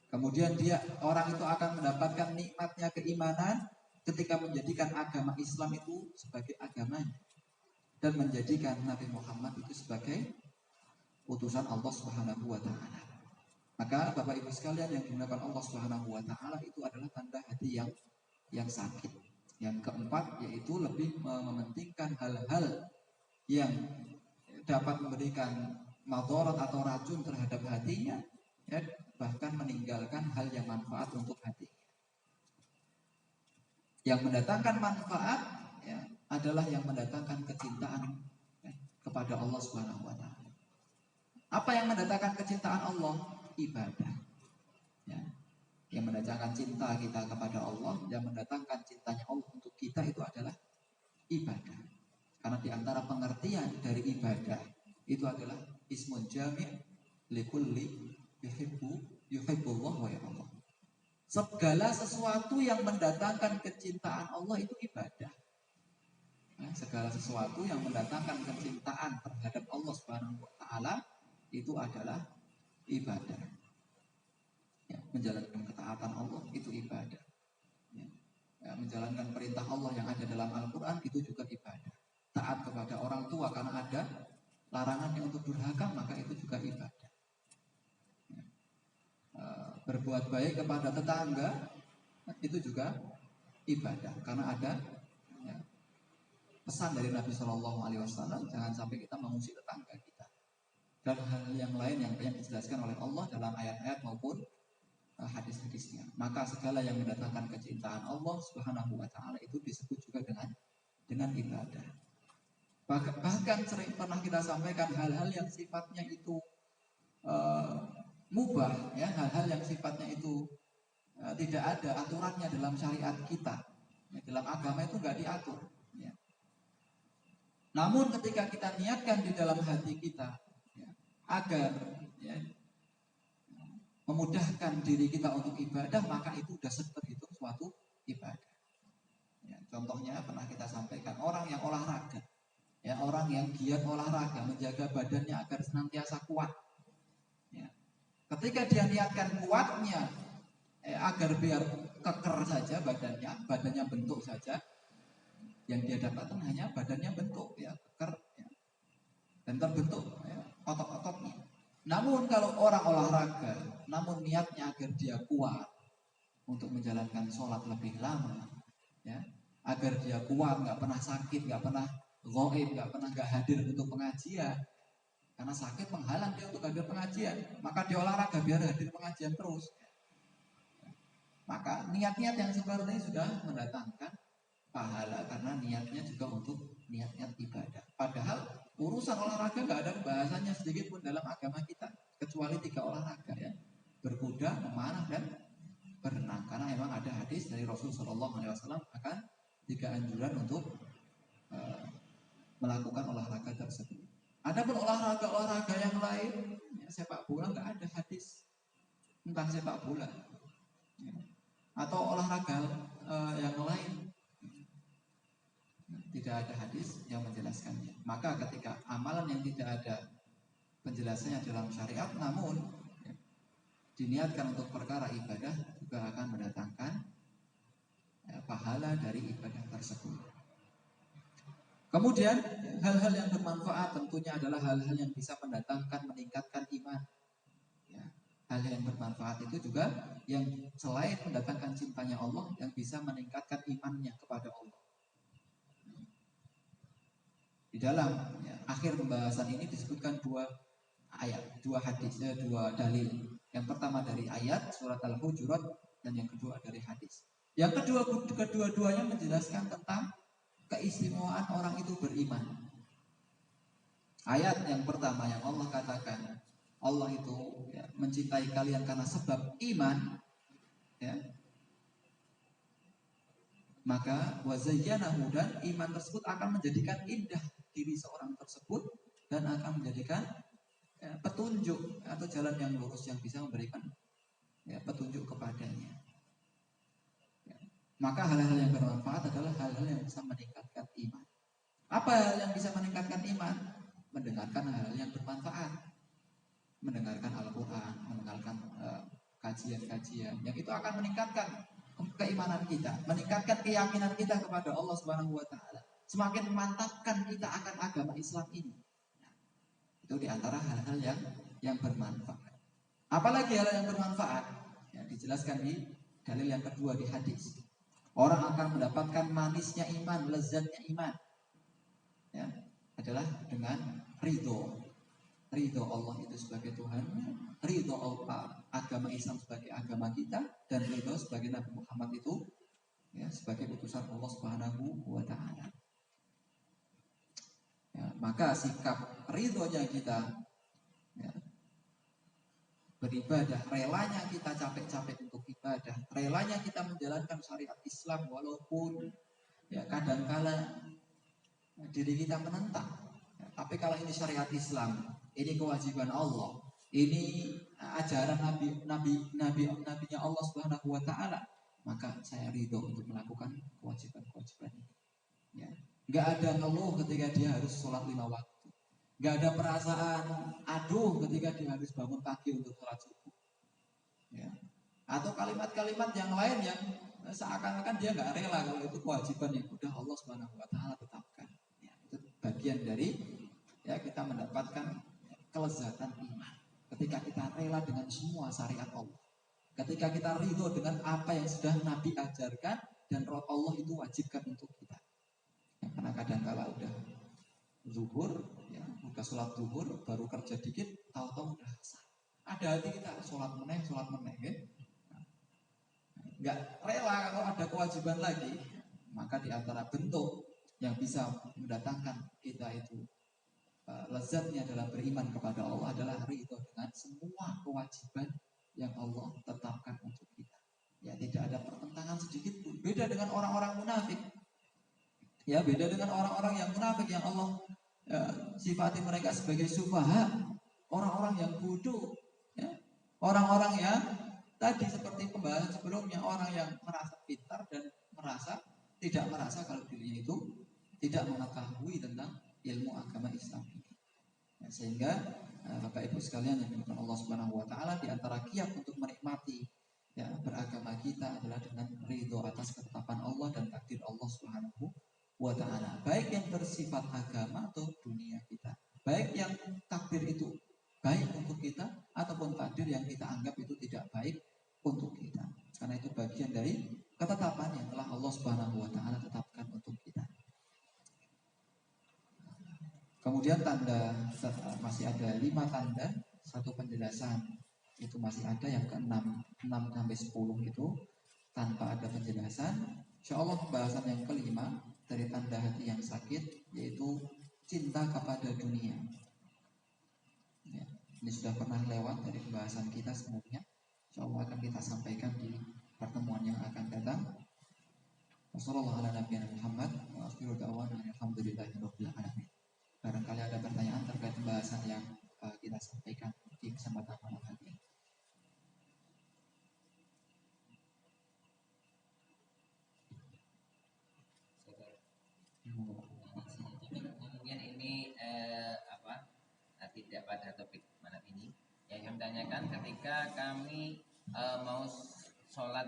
S1: Kemudian orang itu akan mendapatkan nikmatnya keimanan ketika menjadikan agama Islam itu sebagai agamanya dan menjadikan Nabi Muhammad itu sebagai utusan Allah Subhanahu wa taala. Maka Bapak Ibu sekalian yang dimuliakan Allah Subhanahu wa taala, itu adalah tanda hati yang sakit. Yang keempat yaitu lebih mementingkan hal-hal yang dapat memberikan madarat atau racun terhadap hatinya, ya, bahkan meninggalkan hal yang manfaat untuk hati. Yang mendatangkan manfaat ya, adalah yang mendatangkan kecintaan ya, kepada Allah Subhanahu wa taala. Apa yang mendatangkan kecintaan Allah? Ibadah. Ya. Yang mendatangkan cinta kita kepada Allah, yang mendatangkan cintanya Allah untuk kita itu adalah ibadah. Karena di antara pengertian dari ibadah itu adalah ismun jami' likulli yuhibbullah wa yarallah. Segala sesuatu yang mendatangkan kecintaan Allah itu ibadah. Nah, segala sesuatu yang mendatangkan kecintaan terhadap Allah Subhanahu wa taala itu adalah ibadah. Ya, menjalankan ketaatan Allah itu ibadah. Ya, menjalankan perintah Allah yang ada dalam Al-Quran itu juga ibadah. taat kepada orang tua karena ada larangannya untuk durhaka, maka itu juga ibadah. Berbuat baik kepada tetangga itu juga ibadah karena ada ya, pesan dari Nabi Shallallahu Alaihi Wasallam, jangan sampai kita mengusir tetangga kita. Dan hal yang lain yang dijelaskan oleh Allah dalam ayat-ayat maupun hadis-hadisnya. Maka segala yang mendatangkan kecintaan Allah Subhanahu wa taala itu disebut juga dengan ibadah. Bahkan sering pernah kita sampaikan hal-hal yang sifatnya itu mubah, ya, hal-hal yang sifatnya itu tidak ada aturannya dalam syariat kita. Ya, dalam agama itu nggak diatur. Ya. Namun ketika kita niatkan di dalam hati kita ya, agar ya, memudahkan diri kita untuk ibadah, maka itu sudah terhitung suatu ibadah. Ya, contohnya pernah kita sampaikan orang yang olahraga, ya, orang yang giat olahraga, menjaga badannya agar senantiasa kuat. Ya. Ketika dia niatkan kuatnya agar biar keker saja badannya bentuk saja, yang dia dapatkan hanya badannya bentuk, ya, keker, ya, dan terbentuk ya, otot-ototnya. Namun kalau orang olahraga, namun niatnya agar dia kuat untuk menjalankan sholat lebih lama, ya, agar dia kuat, nggak pernah sakit, nggak pernah ghaib, nggak pernah nggak hadir untuk pengajian, karena sakit menghalang dia untuk hadir pengajian, maka dia olahraga biar hadir pengajian terus. Maka niat-niat yang seperti ini sudah mendatangkan pahala karena niatnya juga untuk niat-niat ibadah. Padahal urusan olahraga nggak ada bahasanya sedikit pun dalam agama kita kecuali 3 olahraga, ya, berkuda, memanah, dan berenang. Karena memang ada hadis dari Rasul Shallallahu Alaihi Wasallam akan 3 anjuran untuk melakukan olahraga tersebut. Adapun olahraga yang lain, ya, sepak bola, nggak ada hadis tentang sepak bola, ya, atau olahraga yang lain. Tidak ada hadis yang menjelaskannya. Maka ketika amalan yang tidak ada penjelasannya dalam syariat, namun ya, diniatkan untuk perkara ibadah, juga akan mendatangkan ya, pahala dari ibadah tersebut. Kemudian hal-hal yang bermanfaat tentunya adalah hal-hal yang bisa mendatangkan, meningkatkan iman. Ya, hal-hal yang bermanfaat itu juga yang selain mendatangkan cintanya Allah, yang bisa meningkatkan imannya kepada Allah. Di dalam ya, akhir pembahasan ini disebutkan 2 ayat, 2 hadis, 2 dalil. Yang pertama dari ayat surat Al-Hujurat dan yang kedua dari hadis. Yang kedua-duanya menjelaskan tentang keistimewaan orang itu beriman. Ayat yang pertama yang Allah katakan, Allah itu ya, mencintai kalian karena sebab iman, ya. Maka wazayyanahu, dan iman tersebut akan menjadikan indah diri seorang tersebut dan akan menjadikan ya, petunjuk atau jalan yang lurus yang bisa memberikan ya, petunjuk kepadanya. Ya. Maka hal-hal yang bermanfaat adalah hal-hal yang bisa meningkatkan iman. Apa hal yang bisa meningkatkan iman? Mendengarkan hal-hal yang bermanfaat, mendengarkan Al-Quran, mendengarkan kajian-kajian yang itu akan meningkatkan keimanan kita, meningkatkan keyakinan kita kepada Allah Subhanahu wa taala. Semakin memantapkan kita akan agama Islam ini. Nah, itu diantara hal-hal yang bermanfaat. Apalagi hal yang bermanfaat? Ya, dijelaskan di dalil yang kedua di hadis. Orang akan mendapatkan manisnya iman, lezatnya iman. Ya, adalah dengan ridho Allah itu sebagai Tuhan, ridho Allah agama Islam sebagai agama kita, dan ridho sebagai Nabi Muhammad itu ya, sebagai utusan Allah Subhanahu wa taala. Ya, maka sikap ridhonya kita ya, beribadah, relanya kita capek-capek untuk ibadah, relanya kita menjalankan syariat Islam walaupun ya kadangkala diri kita menentang. Ya, tapi kalau ini syariat Islam, ini kewajiban Allah, ini ajaran nabinya Allah Subhanahu wa taala, maka saya ridho untuk melakukan kewajiban-kewajiban ini. Ya. Gak ada ngeluh ketika dia harus sholat 5 waktu. Gak ada perasaan aduh ketika dia harus bangun pagi untuk sholat subuh. Ya. Atau kalimat-kalimat yang lain yang seakan-akan dia gak rela kalau itu kewajiban yang udah Allah Subhanahu wa taala tetapkan. Ya. Itu bagian dari kita mendapatkan kelezatan iman. Ketika kita rela dengan semua syariat Allah, ketika kita ridho dengan apa yang sudah Nabi ajarkan dan Allah itu wajibkan untuk kita. Karena kadang-kala udah zuhur, udah sholat zuhur, baru kerja dikit, tahu-tahu udah asar. Ada hati kita sholat meneh, kan? Nggak rela kalau ada kewajiban lagi. Maka di antara bentuk yang bisa mendatangkan kita itu lezatnya adalah beriman kepada Allah adalah ridho dengan semua kewajiban yang Allah tetapkan untuk kita. Ya, tidak ada pertentangan sedikit pun. Beda dengan orang-orang munafik. Ya, beda dengan orang-orang yang munafik yang Allah sifati mereka sebagai sufaha, orang-orang yang bodoh, ya. Orang-orang yang tadi seperti pembahasan sebelumnya, orang yang merasa pintar dan tidak merasa kalau dirinya itu tidak mengetahui tentang ilmu agama Islam ini. Ya, sehingga Bapak Ibu sekalian yang dimuliakan Allah Subhanahu wa taala, di antara kiat untuk menikmati beragama kita adalah dengan ridho atas ketetapan Allah dan takdir Allah Subhanahu wa taala, baik yang bersifat agama atau dunia kita, baik yang takdir itu baik untuk kita ataupun takdir yang kita anggap itu tidak baik untuk kita, karena itu bagian dari ketetapan yang telah Allah Subhanahu wa taala tetapkan untuk kita. Kemudian tanda, masih ada 5 tanda, satu penjelasan itu masih ada, yang ke-6 sampai 10 itu tanpa ada penjelasan. Insyaallah pembahasan yang kelima dari tanda hati yang sakit yaitu cinta kepada dunia. Ya, ini sudah pernah lewat dari pembahasan kita sebelumnya. Insyaallah akan kita sampaikan di pertemuan yang akan datang. Wassalamualaikum warahmatullahi wabarakatuh. Barangkali ada pertanyaan terkait pembahasan yang kita sampaikan di kesempatan malam hari ini.
S2: Mungkin ini tidak pada topik malam ini. Yang kami tanyakan, ketika kami mau sholat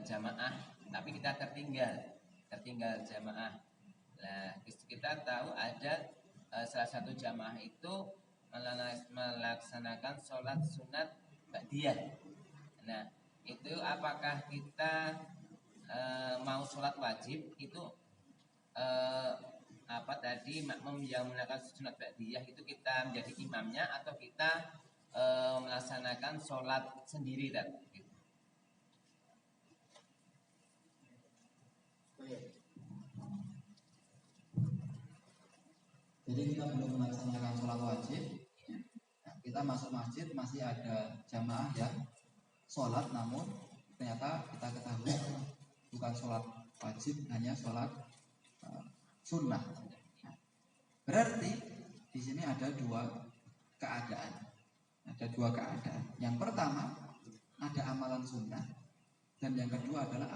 S2: jamaah, tapi kita tertinggal jamaah. Nah, kita tahu ada salah satu jamaah itu melaksanakan sholat sunat ba'diyah. Nah, itu apakah kita mau sholat wajib itu makmum yang melakukan sunat ba'diyah itu kita menjadi imamnya atau kita melaksanakan sholat sendiri dan gitu.
S1: Jadi kita belum melaksanakan sholat wajib. Kita masuk masjid masih ada jamaah yang sholat, namun ternyata kita ketahui bukan sholat wajib, hanya sholat sunnah. Berarti di sini ada dua keadaan. Yang pertama ada amalan sunnah, dan yang kedua adalah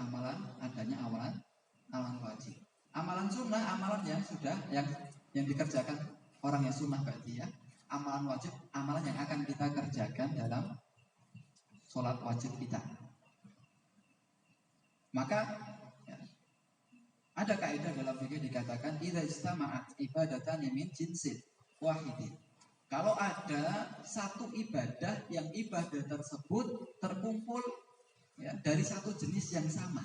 S1: adanya amalan wajib. Amalan sunnah, amalan yang sudah yang dikerjakan orang yang sunnah ba'diyah. Amalan wajib, amalan yang akan kita kerjakan dalam sholat wajib kita. Maka ada kaidah dalam fikih dikatakan idza istama'at ibadatani min jinsin wahidin. Kalau ada satu ibadah yang ibadah tersebut terkumpul dari satu jenis yang sama,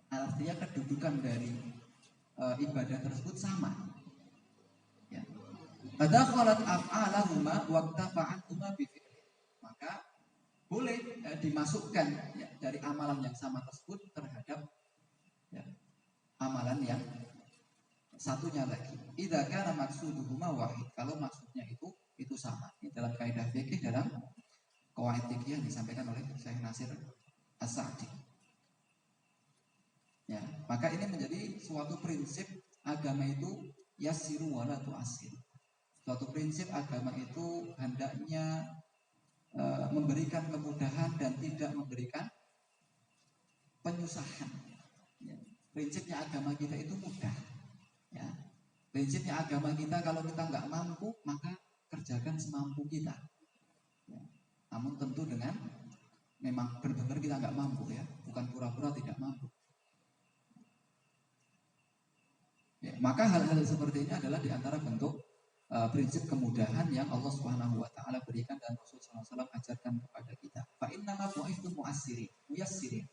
S1: artinya kedudukan dari ibadah tersebut sama. Tadakhalat af'alahuma waqtafa'atuhuma bi fi'li. Maka boleh dimasukkan dari amalan yang sama tersebut terhadap amalan yang satunya lagi. Idza kana maqsuduhuma wahid. Kalau maksudnya itu sama. Ini dalam kaidah fikih, dalam qawaid fikih yang disampaikan oleh Syekh Nasir As-Sa'di. Maka ini menjadi suatu prinsip agama itu yassiru wala tu'assir. Suatu prinsip agama itu hendaknya memberikan kemudahan dan tidak memberikan penyusahan. Prinsipnya agama kita itu mudah. Prinsipnya agama kita, kalau kita nggak mampu maka kerjakan semampu kita. Namun tentu dengan memang benar-benar kita nggak mampu, bukan pura-pura tidak mampu. maka hal-hal seperti ini adalah di antara bentuk prinsip kemudahan yang Allah Subhanahu wa taala berikan dan Rasulullah SAW ajarkan kepada kita. Fa innama bu'ithtu muyassirin.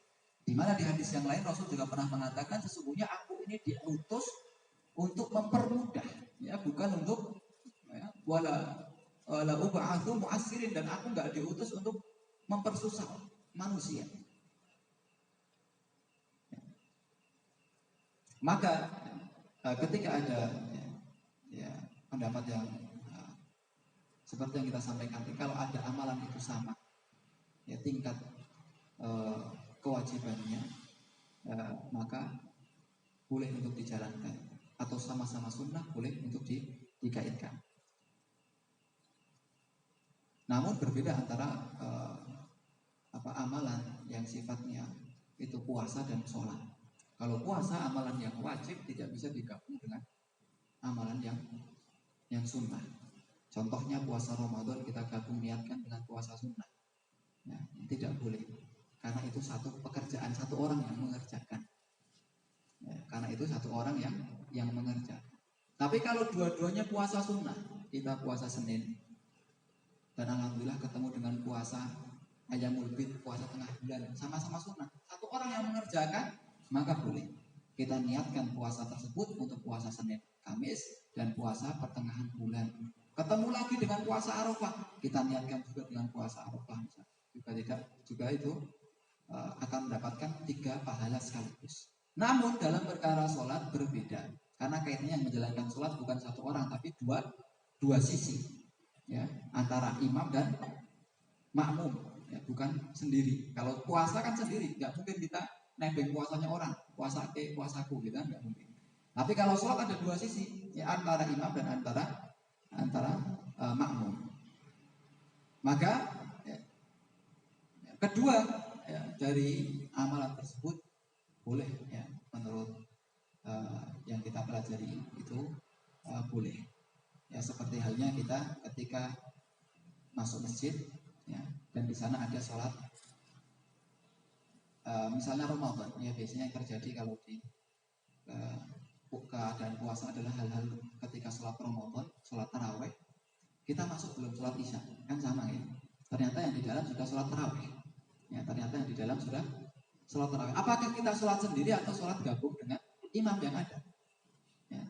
S1: Di mana di hadis yang lain Rasul juga pernah mengatakan sesungguhnya aku ini diutus untuk mempermudah, ya, bukan untuk ya, wala ub'atsu mu'assirin, dan aku enggak diutus untuk mempersusah manusia. Maka ketika ada ya, pendapat yang seperti yang kita sampaikan, kalau ada amalan itu sama, ya tingkat kewajibannya, maka boleh untuk dijalankan, atau sama-sama sunnah boleh untuk dikaitkan. Namun berbeda antara amalan yang sifatnya itu puasa dan sholat. Kalau puasa amalan yang wajib tidak bisa digabung dengan amalan yang sunnah. Contohnya puasa Ramadan kita gabung niatkan dengan puasa sunnah, ya, tidak boleh, karena itu satu pekerjaan satu orang yang mengerjakan, ya, karena itu satu orang yang mengerjakan. Tapi kalau dua-duanya puasa sunnah, kita puasa Senin dan alhamdulillah ketemu dengan puasa Ayyamul Bid, puasa tengah bulan, sama-sama sunnah, satu orang yang mengerjakan, maka boleh kita niatkan puasa tersebut untuk puasa Senin, Kamis, dan puasa pertengahan bulan. Ketemu lagi dengan puasa Arafah, kita niatkan juga dengan puasa Arafah, juga itu akan mendapatkan 3 pahala sekaligus. Namun dalam perkara sholat berbeda, karena kaitannya yang menjalankan sholat bukan satu orang, tapi dua sisi, ya, antara imam dan makmum, ya, bukan sendiri. Kalau puasa kan sendiri, nggak mungkin kita nebeng puasanya orang, puasaku, gitu kan, nggak mungkin. Tapi kalau sholat ada 2 sisi, ya, antara imam dan antara makmum. Maka ya, kedua ya, dari amalan tersebut boleh, ya, menurut yang kita pelajari itu boleh, ya, seperti halnya kita ketika masuk masjid, ya, dan di sana ada sholat misalnya Ramadan, ya, biasanya yang terjadi kalau di keadaan puasa adalah hal-hal ketika sholat Ramadan, sholat taraweh, kita masuk belum sholat isya, kan sama, ya. Ternyata yang di dalam sudah sholat taraweh, ya, ternyata yang di dalam sudah sholat taraweh. Apakah kita sholat sendiri atau sholat gabung dengan imam yang ada? Ya.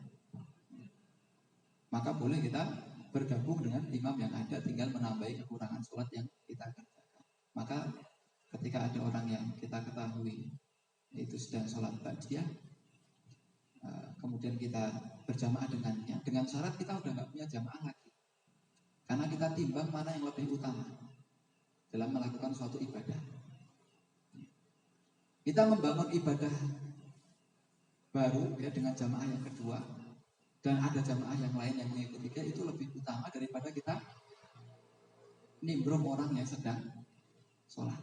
S1: Maka boleh kita bergabung dengan imam yang ada, tinggal menambahi kekurangan sholat yang kita kerjakan. Maka ketika ada orang yang kita ketahui itu sedang sholat ba'diyah, kemudian kita berjamaah dengannya, dengan syarat kita udah nggak punya jamaah lagi, karena kita timbang mana yang lebih utama dalam melakukan suatu ibadah. Kita membangun ibadah baru, ya, dengan jamaah yang kedua, dan ada jamaah yang lain yang mengikuti kita, itu lebih utama daripada kita nimbrung orang yang sedang sholat.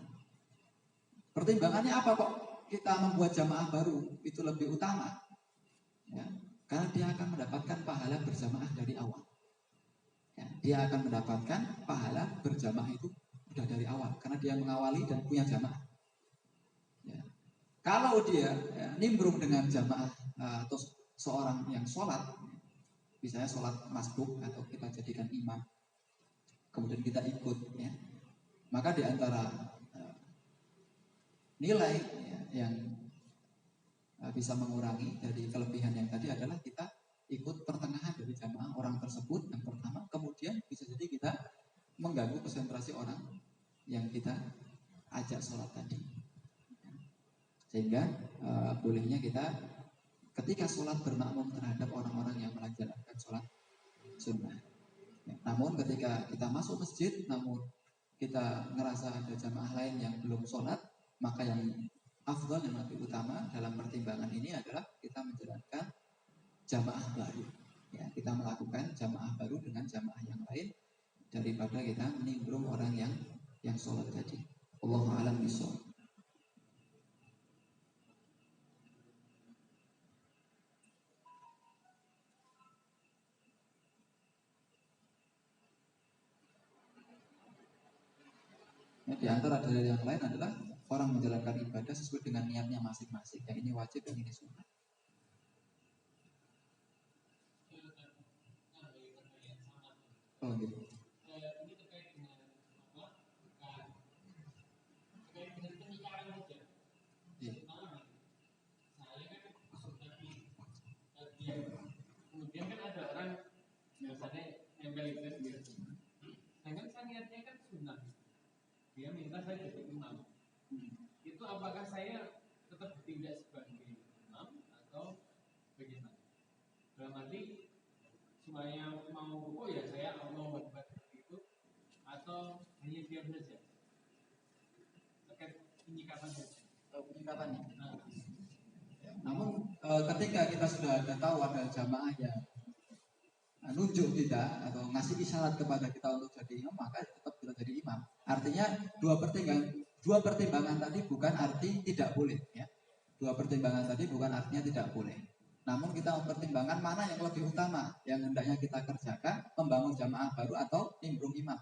S1: Pertimbangannya apa kok kita membuat jamaah baru itu lebih utama? Ya, karena dia akan mendapatkan pahala berjamaah dari awal. Ya, dia akan mendapatkan pahala berjamaah itu sudah dari awal, karena dia mengawali dan punya jamaah. Ya. Kalau dia, ya, nimbrung dengan jamaah atau seorang yang sholat, misalnya sholat masbuk atau kita jadikan imam, kemudian kita ikut, ya, maka di antara nilai, ya, yang bisa mengurangi dari kelebihan yang tadi adalah kita ikut pertengahan dari jamaah orang tersebut yang pertama, kemudian bisa jadi kita mengganggu konsentrasi orang yang kita ajak sholat tadi, sehingga bolehnya kita ketika sholat bermakmum terhadap orang-orang yang melaksanakan sholat sunnah. Ya, namun ketika kita masuk masjid, namun kita ngerasa ada jamaah lain yang belum sholat, maka yang afdal, yang lebih utama dalam pertimbangan ini adalah kita menjalankan jamaah baru, ya, kita melakukan jamaah baru dengan jamaah yang lain daripada kita nimbrung orang yang sholat tadi. Allahu a'lam bishawab. Ya, di antara dalil yang lain adalah orang menjalankan ibadah sesuai dengan niatnya masing-masing. Yang ini wajib, yang ini sunnah. Oh, gitu.
S3: Ini terkait dengan apa? Terkait dengan pernikahan saja. Terutama saya kan tadi dia. Kemudian kan ada orang biasanya nempel itu dia. Sedangkan saya niatnya kan sunnah. Dia minta saya jadi imam. Itu apakah saya tetap bertindak sebagai imam atau bagaimana? Dalam arti supaya mau rukuk ya saya Allah Akbar itu atau hanya diam saja terkait penyikapan saja.
S1: Penyikapannya.
S3: Nah,
S1: Namun ketika kita sudah ada tahu ada jamaah yang nunjuk kita atau ngasih isyarat kepada kita untuk jadi imam, maka tetap kita jadi imam. Artinya dua pertimbangan tadi bukan arti tidak boleh, ya. Dua pertimbangan tadi bukan artinya tidak boleh. Namun kita mempertimbangkan mana yang lebih utama yang hendaknya kita kerjakan, membangun jamaah baru atau nimbrung imam.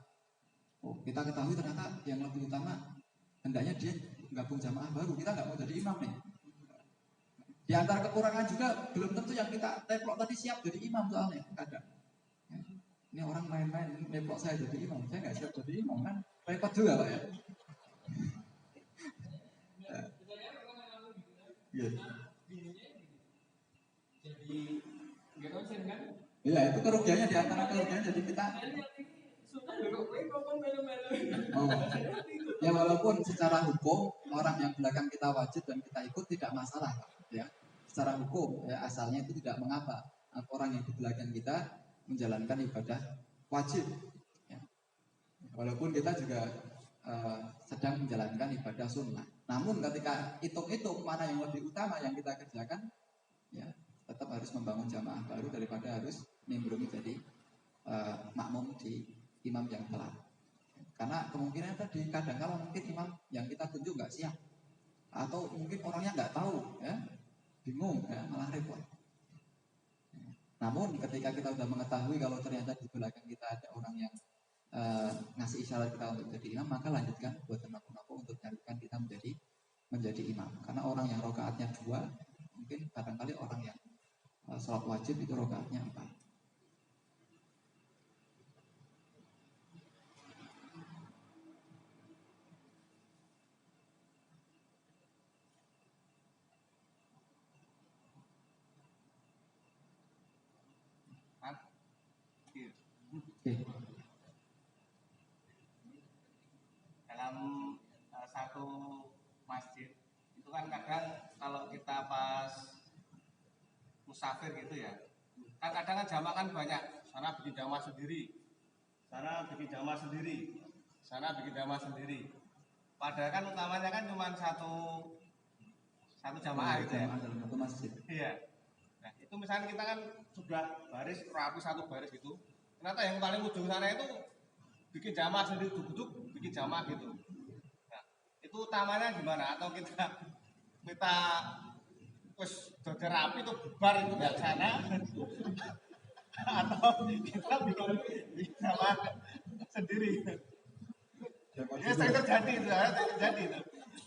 S1: Oh, kita ketahui ternyata yang lebih utama hendaknya dia gabung jamaah baru, kita nggak mau jadi imam nih. Di antara kekurangan juga belum tentu yang kita teplok tadi siap jadi imam soalnya kadang. Ya. Ini orang main-main teplok saya jadi imam, saya nggak siap jadi imam kan repot juga Pak ya.
S3: jadi nggak konsen kan?
S1: Iya, itu kerugiannya di antara kerugiannya jadi kita. Oh. Ya walaupun secara hukum orang yang belakang kita wajib dan kita ikut tidak masalah, ya. Secara hukum ya asalnya itu tidak mengapa orang yang di belakang kita menjalankan ibadah wajib. Ya. Walaupun kita juga sedang menjalankan ibadah sunnah. Namun ketika hitung-hitung mana yang lebih utama yang kita kerjakan, ya tetap harus membangun jamaah baru daripada harus nimbrung jadi makmum di imam yang telat. Karena kemungkinan tadi kadang-kala mungkin imam yang kita tunjuk nggak siap, atau mungkin orangnya nggak tahu, ya bingung, ya malah repot. Namun ketika kita sudah mengetahui kalau ternyata di belakang kita ada orang yang ngasih isyarat kita untuk jadi imam, maka lanjutkan buat teman-teman untuk carikan kita menjadi imam. Karena orang yang rokaatnya 2, mungkin barangkali orang yang sholat wajib itu rokaatnya 4.
S2: Dalam satu masjid itu kan kadang kalau kita pas musafir gitu ya, kan kadang kan jamaah kan banyak, sana bikin jamaah sendiri, sana bikin jamaah sendiri, sana bikin jamaah sendiri. Padahal kan utamanya kan cuma satu jamaah gitu ya.
S1: Dalam satu masjid.
S2: Iya. Nah itu misalnya kita kan sudah baris rapi satu baris gitu, ternyata yang paling ujung sana itu bikin jamaah sendiri, duduk bikin jamaah gitu. Nah itu utamanya gimana? Atau kita terus sudah rapi tuh bubar itu dari sana, atau kita bikin jamaah sendiri? Ya sering terjadi itu.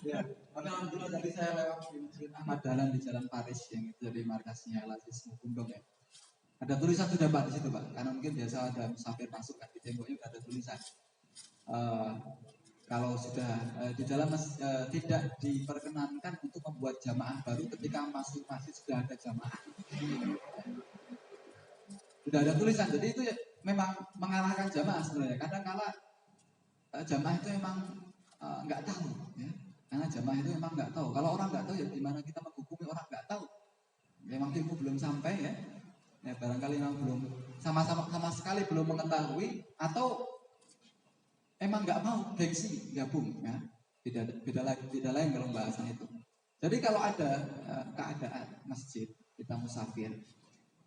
S1: Ya, karena alhamdulillah tadi saya lewat di Masjid Ahmad Dahlan di Jalan Paris yang itu jadi markasnya Lazis Mukundong ya. Ada tulisan sudah Pak di situ Pak, karena mungkin biasa ada musafir masuk kan di temboknya ada tulisan. Kalau sudah di dalam tidak diperkenankan untuk membuat jamaah baru ketika masuk masjid sudah ada jamaah. Sudah ada tulisan, jadi itu ya, memang mengalahkan jamaah sebenarnya. Kadang-kala jamaah itu memang nggak tahu, ya. Karena jamaah itu memang nggak tahu. Kalau orang nggak tahu ya gimana kita menghukumi orang nggak tahu. Memang ilmu belum sampai ya. Ya barangkali memang belum sama sekali belum mengetahui atau emang nggak mau gengsi gabung ya. Beda lain kalau bahasan itu. Jadi kalau ada keadaan masjid kita musafir,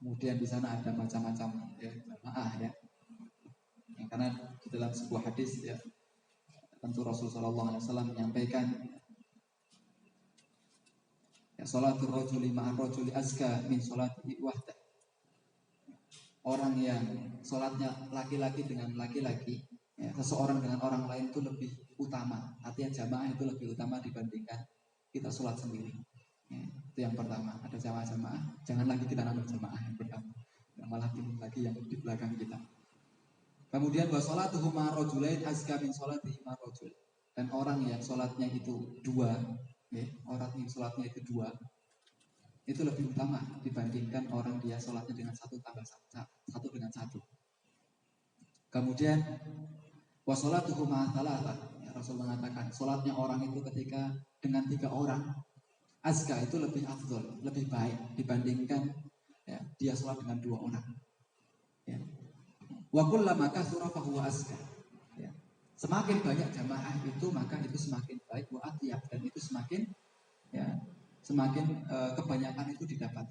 S1: kemudian di sana ada macam-macam ya, jamaah ya. Karena di dalam sebuah hadis ya tentu Rasulullah SAW menyampaikan ya sholatul rajuli ma'ar rajuli azka min sholati wahdah. Orang yang sholatnya laki-laki dengan laki-laki, ya, seseorang dengan orang lain itu lebih utama. Artinya jamaah itu lebih utama dibandingkan kita sholat sendiri. Ya, itu yang pertama. Ada jamaah, jangan lagi kita nambah jamaah yang pertama. Yang malah timbul lagi yang di belakang kita. Kemudian wa sholatuhu ma rajulain azka min sholatihi ma rajul. Dan orang yang sholatnya itu dua, ya, orang yang sholatnya itu dua, itu lebih utama dibandingkan orang dia sholatnya dengan satu tambah satu dengan satu. Kemudian wa sholatuhu ma thalatha. Ya, Rasul mengatakan sholatnya orang itu ketika dengan 3 orang azka itu lebih afdol, lebih baik dibandingkan ya, dia sholat dengan 2 orang. Ya. Wa kullama kathura fa huwa azka. Ya. Semakin banyak jamaah itu maka itu semakin baik wa atyab, dan itu semakin ya semakin kebanyakan itu didapat.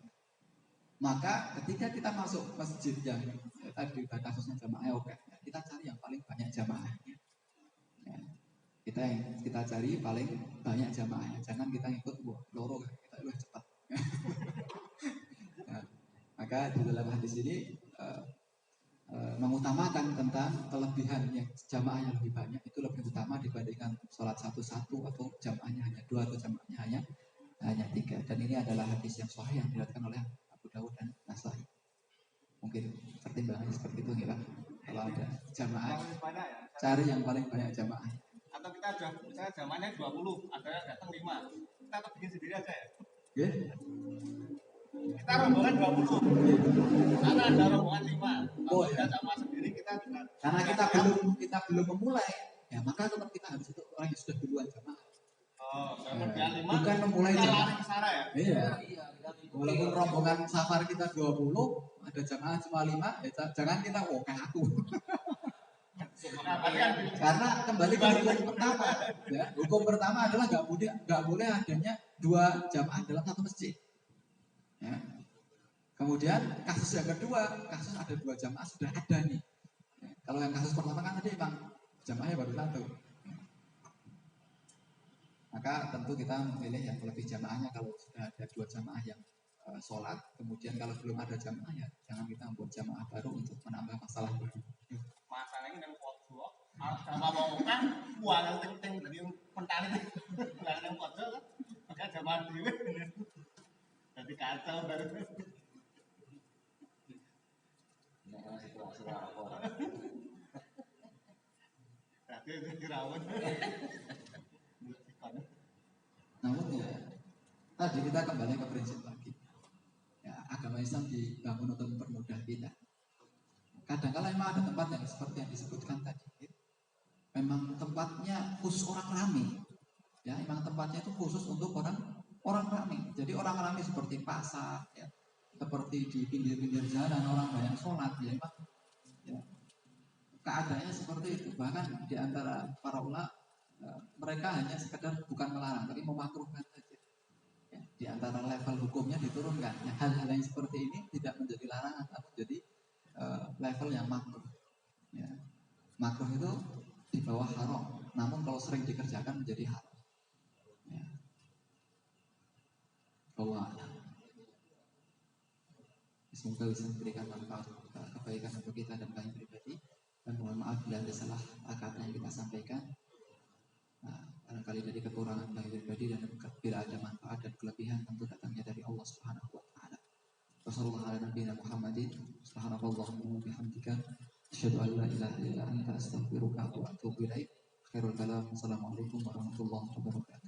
S1: Maka ketika kita masuk masjid yang tadi kasusnya jamaah oke, ya, kita cari yang paling banyak jamaahnya. Ya. Kita cari paling banyak jamaahnya. Jangan kita ikut loro, kita lebih cepat. Ya. Maka di dalam hadis ini mengutamakan tentang kelebihan yang jamaahnya lebih banyak itu lebih utama dibandingkan sholat satu-satu atau jamaahnya hanya 2 atau jamaahnya hanya 3. Dan ini adalah hadis yang sahih yang diriwayatkan oleh Abu Dawud dan Nasai. Mungkin pertimbangannya seperti itu ya Pak. Kalau ada jamaah, cari yang paling banyak jamaah.
S4: Atau kita sudah misalnya jamaahnya 20, ada yang datang 5, kita tetap bikin sendiri aja ya.
S1: Yeah.
S4: Kita rombongan 20, karena ada rombongan 5. Kalau
S1: Oh,
S4: kita
S1: iya.
S4: jamaah sendiri kita juga.
S1: Karena kita belum memulai, ya maka tetap kita harus itu orang yang sudah duluan jamaah.
S4: Kemudian 5
S1: bukan memulai
S4: kita
S1: jamaah.
S4: lari ke sana ya.
S1: Iya. Walaupun rombongan safar kita 20, ada jamaah cuma 5, ya jangan kita kayak aku. Karena kembali ke hukum pertama, ya. Hukum pertama adalah nggak boleh adanya 2 jamaah dalam satu masjid. Ya. Kemudian kasus yang kedua, kasus ada 2 jamaah sudah ada nih. Ya. Kalau yang kasus pertama kan tadi bang jamaahnya baru 1. Maka tentu kita memilih yang lebih jamaahnya kalau sudah ada 2 jamaah yang sholat. Kemudian kalau belum ada jamaah ya jangan kita membuat jamaah baru untuk menambah masalah baru.
S4: Masalahnya yang foto, harus sama mau kan, uang ting dari pentali bukan yang foto kan, maka jamaah dulu. Jadi kacau baru. Tapi itu dirawat.
S1: Namun ya tadi kita kembali ke prinsip lagi. Ya, agama Islam dibangun untuk mempermudah kita. Kadang-kala memang ada tempat yang seperti yang disebutkan tadi. Memang tempatnya khusus orang ramai. Ya, memang tempatnya itu khusus untuk orang ramai. Jadi orang ramai seperti pasar, ya, seperti di pinggir-pinggir jalan orang banyak sholat, ya memang ya, keadaannya seperti itu. Bahkan di antara para ulama mereka hanya sekedar bukan melarang, tapi memakruhkan saja. Ya, di antara level hukumnya diturunkan. Ya, hal-hal yang seperti ini tidak menjadi larangan, tapi menjadi level yang makruh. Ya. Makruh itu di bawah haram, namun kalau sering dikerjakan menjadi haram. Ya. Allah, semoga bisa memberikan manfaat kebaikan untuk kita dan kami pribadi. Dan mohon maaf bila ada salah kata yang kita sampaikan. Barangkali dari kekurangan kami pribadi, dan bila ada manfaat dan kelebihan tentu datangnya dari Allah Subhanahu wa taala. Wassallallahu ala nabiyina Muhammadin. Subhanakallahumma wa bihamdika asyhadu an la ilaha illa anta astaghfiruka wa atubu ilaik. Khairul kalam. Assalamualaikum warahmatullahi wabarakatuh.